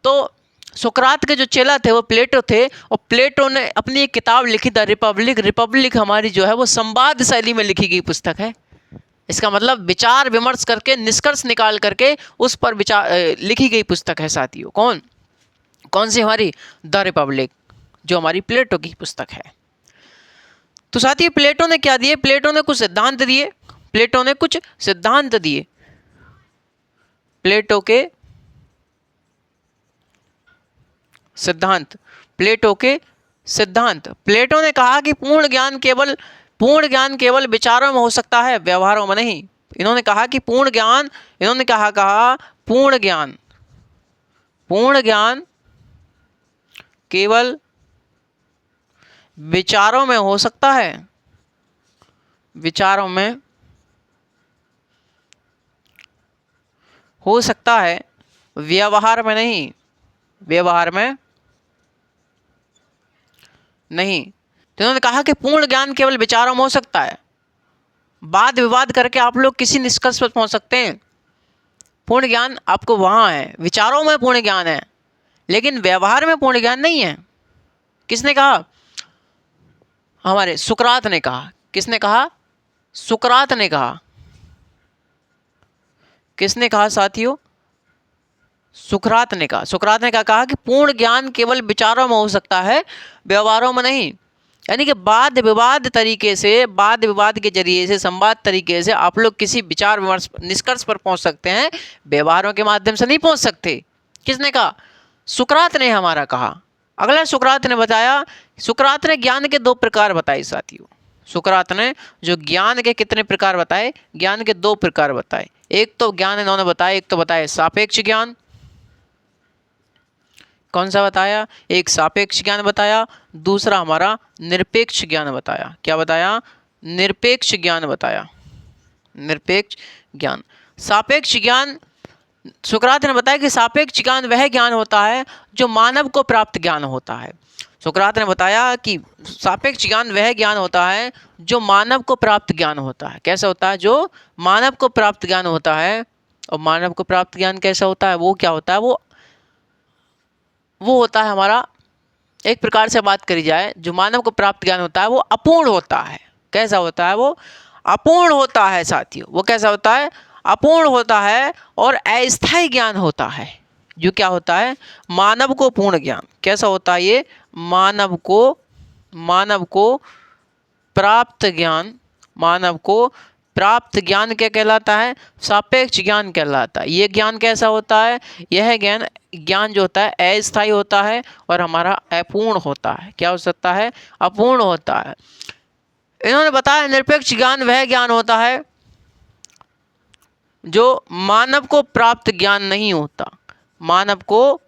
तो सुकरात के जो चेला थे वो प्लेटो थे, और प्लेटो ने अपनी एक किताब लिखी द रिपब्लिक। रिपब्लिक हमारी जो है वो संवाद शैली में लिखी गई पुस्तक है। इसका मतलब विचार विमर्श करके, निष्कर्ष निकाल करके उस पर विचार लिखी गई पुस्तक है साथियों। कौन सी? हमारी द रिपब्लिक, जो हमारी प्लेटो की पुस्तक है। तो साथियों, प्लेटो ने क्या दिए? प्लेटो ने कुछ सिद्धांत दिए। प्लेटो ने कुछ सिद्धांत दिए। प्लेटो के सिद्धांत, प्लेटो के सिद्धांत। प्लेटो ने कहा कि पूर्ण ज्ञान केवल विचारों में हो सकता है, व्यवहारों में नहीं। इन्होंने कहा कि पूर्ण ज्ञान केवल विचारों में हो सकता है, विचारों में हो सकता है, व्यवहार में नहीं। व्यवहार में नहीं। तो उन्होंने कहा कि पूर्ण ज्ञान केवल विचारों में हो सकता है। वाद विवाद करके आप लोग किसी निष्कर्ष पर पहुंच सकते हैं। पूर्ण ज्ञान आपको वहां है, विचारों में पूर्ण ज्ञान है, लेकिन व्यवहार में पूर्ण ज्ञान नहीं है। किसने कहा? हमारे सुकरात ने कहा। किसने कहा? सुकरात ने कहा। किसने कहा साथियों? सुकरात ने कहा। सुकरात ने क्या कहा कि पूर्ण ज्ञान केवल विचारों में हो सकता है, व्यवहारों में नहीं। यानी कि वाद विवाद के जरिए से, संवाद तरीके से आप लोग किसी विचार विमर्श निष्कर्ष पर पहुंच सकते हैं, व्यवहारों के माध्यम से नहीं पहुंच सकते। किसने कहा? सुकरात ने हमारा कहा। अगला सुकरात ने बताया, सुकरात ने ज्ञान के 2 प्रकार बताए साथियों। सुकरात ने जो ज्ञान के कितने प्रकार बताए? ज्ञान के 2 प्रकार बताए। एक तो ज्ञान इन्होंने बताया, एक तो बताया सापेक्ष ज्ञान। कौन सा बताया? एक सापेक्ष ज्ञान बताया, दूसरा हमारा निरपेक्ष ज्ञान बताया। क्या बताया? निरपेक्ष ज्ञान बताया। निरपेक्ष ज्ञान, सापेक्ष ज्ञान। सुकरात ने बताया कि सापेक्ष ज्ञान वह ज्ञान होता है जो मानव को प्राप्त ज्ञान होता है। सुकरात ने बताया कि सापेक्ष ज्ञान वह ज्ञान होता है जो मानव को प्राप्त ज्ञान होता है। कैसा होता है? जो मानव को प्राप्त ज्ञान होता है। और मानव को प्राप्त ज्ञान कैसा होता है? वो क्या होता है? वो होता है हमारा, एक प्रकार से बात करी जाए, जो मानव को प्राप्त ज्ञान होता है वो अपूर्ण होता है। कैसा होता है? वो अपूर्ण होता है साथियों। वो कैसा होता है? अपूर्ण होता है और अस्थायी ज्ञान होता है। जो क्या होता है? मानव को पूर्ण ज्ञान। कैसा होता है ये? मानव को प्राप्त ज्ञान। मानव को प्राप्त ज्ञान क्या कहलाता है? सापेक्ष ज्ञान कहलाता है। ये ज्ञान कैसा होता है? यह ज्ञान जो होता है अस्थायी होता है और हमारा अपूर्ण होता है। क्या हो सकता है? अपूर्ण होता है। इन्होंने बताया निरपेक्ष ज्ञान वह ज्ञान होता है जो मानव को प्राप्त ज्ञान नहीं होता। मानव को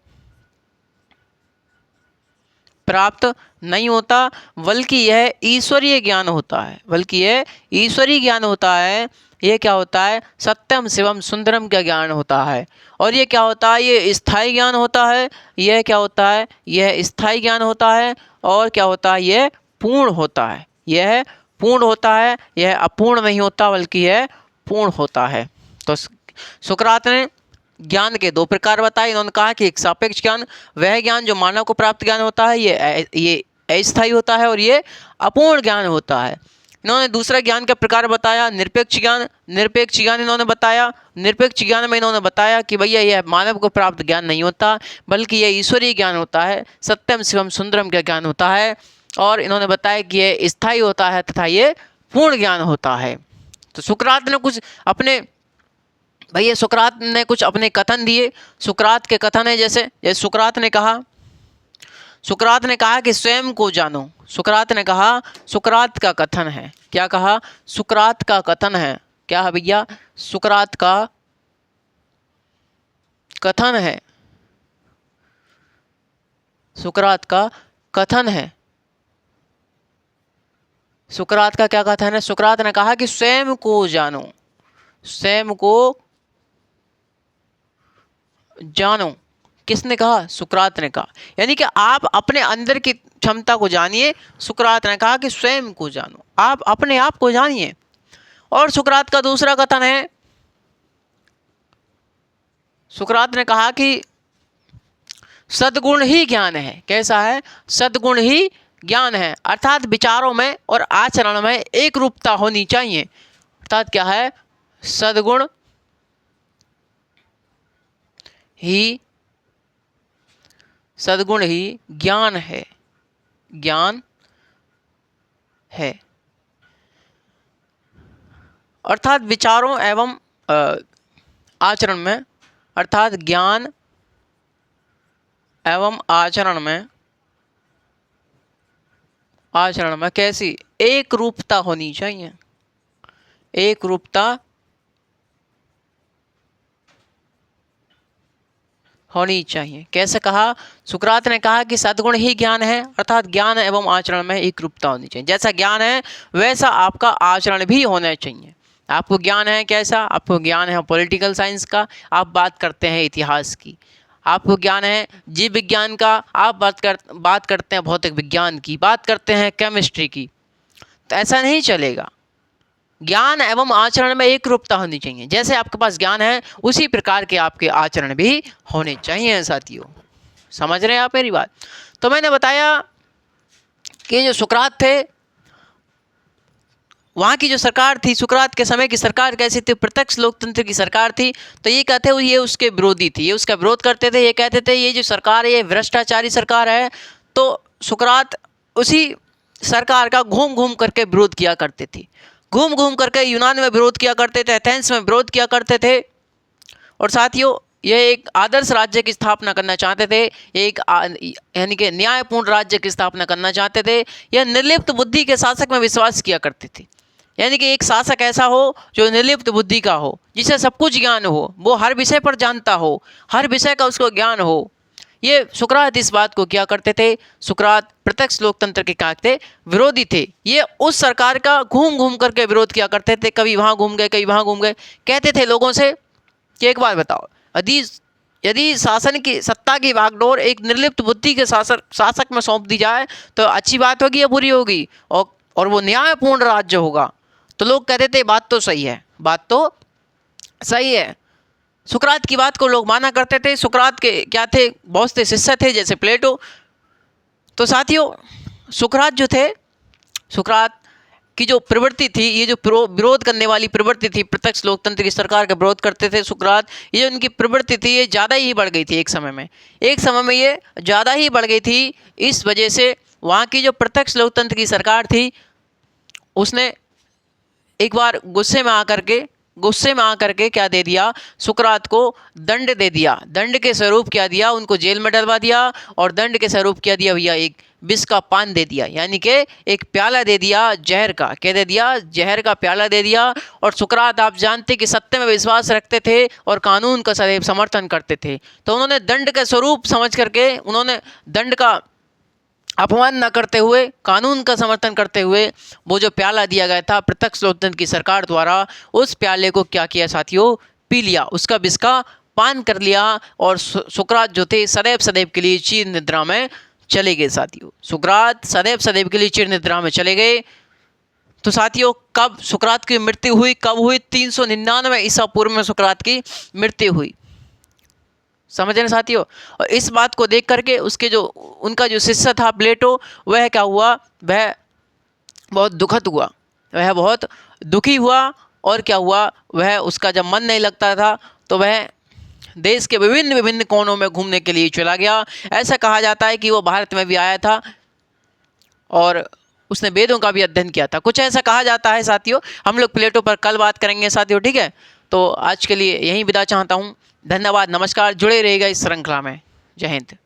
प्राप्त नहीं होता, बल्कि यह ईश्वरीय ज्ञान होता है। बल्कि यह ईश्वरीय ज्ञान होता है। ये क्या होता है? सत्यम शिवम सुंदरम का ज्ञान होता है। और ये क्या होता है? ये स्थायी ज्ञान होता है। यह क्या होता है? यह स्थायी ज्ञान होता है। और क्या होता है? यह पूर्ण होता है, यह पूर्ण होता है, यह अपूर्ण नहीं होता बल्कि यह पूर्ण होता है। तो सुकरात ने ज्ञान के दो प्रकार बताए। इन्होंने कहा कि एक सापेक्ष ज्ञान, वह ज्ञान जो मानव को प्राप्त ज्ञान होता है, ये अस्थायी होता है और ये अपूर्ण ज्ञान होता है। इन्होंने दूसरा ज्ञान का प्रकार बताया निरपेक्ष ज्ञान। निरपेक्ष ज्ञान इन्होंने बताया, निरपेक्ष ज्ञान में इन्होंने बताया कि भैया यह मानव को प्राप्त ज्ञान नहीं होता बल्कि यह ईश्वरीय ज्ञान होता है, सत्यम शिवम सुंदरम का ज्ञान होता है। और इन्होंने बताया कि यह स्थायी होता है तथा ये पूर्ण ज्ञान होता है। तो सुकरात ने कुछ अपने भैया सुकरात ने कुछ अपने कथन दिए। सुकरात के कथन है जैसे सुकरात ने कहा कि स्वयं को जानो। सुकरात ने कहा, सुकरात का कथन है, क्या कहा? सुकरात का कथन है, क्या है भैया? सुकरात का कथन है, सुकरात का कथन है। सुकरात का क्या कथन है? सुकरात ने कहा कि स्वयं को जानो, स्वयं को जानो। किसने कहा? सुकरात ने कहा। यानी कि आप अपने अंदर की क्षमता को जानिए। सुकरात ने कहा कि स्वयं को जानो, आप अपने आप को जानिए। और सुकरात का दूसरा कथन है, सुकरात ने कहा कि सद्गुण ही ज्ञान है। कैसा है? सद्गुण ही ज्ञान है, अर्थात विचारों में और आचरण में एक रूपता होनी चाहिए। अर्थात क्या है? सद्गुण ही, सद्गुण ही ज्ञान है, ज्ञान है। अर्थात विचारों एवं आचरण में, अर्थात ज्ञान एवं आचरण में कैसी? एक रूपता होनी चाहिए, एक रूपता होनी चाहिए। कैसे कहा? सुकरात ने कहा कि सद्गुण ही ज्ञान है, अर्थात ज्ञान एवं आचरण में एक रूपता होनी चाहिए। जैसा ज्ञान है वैसा आपका आचरण भी होना चाहिए। आपको ज्ञान है कैसा? आपको ज्ञान है पॉलिटिकल साइंस का, आप बात करते हैं इतिहास की। आपको ज्ञान है जीव विज्ञान का, आप बात करते हैं भौतिक विज्ञान की, बात करते हैं केमिस्ट्री की। तो ऐसा नहीं चलेगा। ज्ञान एवं आचरण में एक रूपता होनी चाहिए। जैसे आपके पास ज्ञान है उसी प्रकार के आपके आचरण भी होने चाहिए साथियों। समझ रहे हैं आप मेरी बात? तो मैंने बताया कि जो सुकरात थे, वहाँ की जो सरकार थी, सुकरात के समय की सरकार कैसी थी? प्रत्यक्ष लोकतंत्र की सरकार थी। तो ये कहते हैं ये उसके विरोधी थी, ये उसका विरोध करते थे। ये कहते थे ये जो सरकार है ये भ्रष्टाचारी सरकार है। तो सुकरात उसी सरकार का घूम घूम करके विरोध किया करते थे, घूम घूम करके यूनान में विरोध किया करते थे, एथेंस में विरोध किया करते थे। और साथियों यह एक आदर्श राज्य की स्थापना करना चाहते थे, एक यानी कि न्यायपूर्ण राज्य की स्थापना करना चाहते थे। यह निर्लिप्त बुद्धि के शासक में विश्वास किया करते थे। यानी कि एक शासक ऐसा हो जो निर्लिप्त बुद्धि का हो, जिसे सब कुछ ज्ञान हो, वो हर विषय पर जानता हो, हर विषय का उसको ज्ञान हो। ये सुकरात इस बात को किया करते थे। सुकरात प्रत्यक्ष लोकतंत्र के क्या थे? विरोधी थे। ये उस सरकार का घूम घूम करके विरोध किया करते थे, कभी वहाँ घूम गए कभी वहाँ घूम गए। कहते थे लोगों से कि एक बात बताओ, यदि शासन की सत्ता की बागडोर एक निर्लिप्त बुद्धि के शासक में सौंप दी जाए तो अच्छी बात होगी या बुरी होगी? और वो न्यायपूर्ण राज्य होगा। तो लोग कहते थे बात तो सही है, बात तो सही है। सुकरात की बात को लोग माना करते थे। सुकरात के क्या थे? बहुत से शिष्य थे जैसे प्लेटो। तो साथियों सुकरात जो थे, सुकरात की जो प्रवृत्ति थी, ये जो विरोध करने वाली प्रवृत्ति थी, प्रत्यक्ष लोकतंत्र की सरकार का विरोध करते थे सुकरात, ये जो उनकी प्रवृत्ति थी ये ज़्यादा ही बढ़ गई थी। एक समय में ये ज़्यादा ही बढ़ गई थी। इस वजह से वहाँ की जो प्रत्यक्ष लोकतंत्र की सरकार थी उसने एक बार गुस्से में आकर के क्या दे दिया? सुकरात को दंड दे दिया। दंड के स्वरूप क्या दिया? उनको जेल में डलवा दिया। और दंड के स्वरूप क्या दिया भैया? एक विष का पान दे दिया, यानी कि एक प्याला दे दिया जहर का। क्या दे दिया? जहर का प्याला दे दिया। और सुकरात आप जानते कि सत्य में विश्वास रखते थे और कानून का सदैव समर्थन करते थे। तो उन्होंने दंड का स्वरूप समझ करके, उन्होंने दंड का अपमान न करते हुए, कानून का समर्थन करते हुए, वो जो प्याला दिया गया था प्रत्यक्ष लोकतंत्र की सरकार द्वारा, उस प्याले को क्या किया साथियों? पी लिया, उसका विष का पान कर लिया। और सुकरात जो थे सदैव के लिए चीर निद्रा में चले गए साथियों। सुकरात सदैव सदैव के लिए चिर निद्रा में चले गए। तो साथियों कब सुकरात की मृत्यु हुई, कब हुई? 399 ईसा पूर्व में सुकरात की मृत्यु हुई। समझ रहे साथियों। और इस बात को देख करके उसके जो उनका जो शिष्य था प्लेटो, वह क्या हुआ? वह बहुत दुखद हुआ, वह बहुत दुखी हुआ। और क्या हुआ? वह उसका जब मन नहीं लगता था तो वह देश के विभिन्न विभिन्न कोनों में घूमने के लिए चला गया। ऐसा कहा जाता है कि वो भारत में भी आया था और उसने वेदों का भी अध्ययन किया था, कुछ ऐसा कहा जाता है साथियों। हम लोग प्लेटो पर कल बात करेंगे साथियों, ठीक है। तो आज के लिए यहीं विदा चाहता हूँ। धन्यवाद, नमस्कार, जुड़े रहिएगा इस श्रृंखला में। जय हिंद।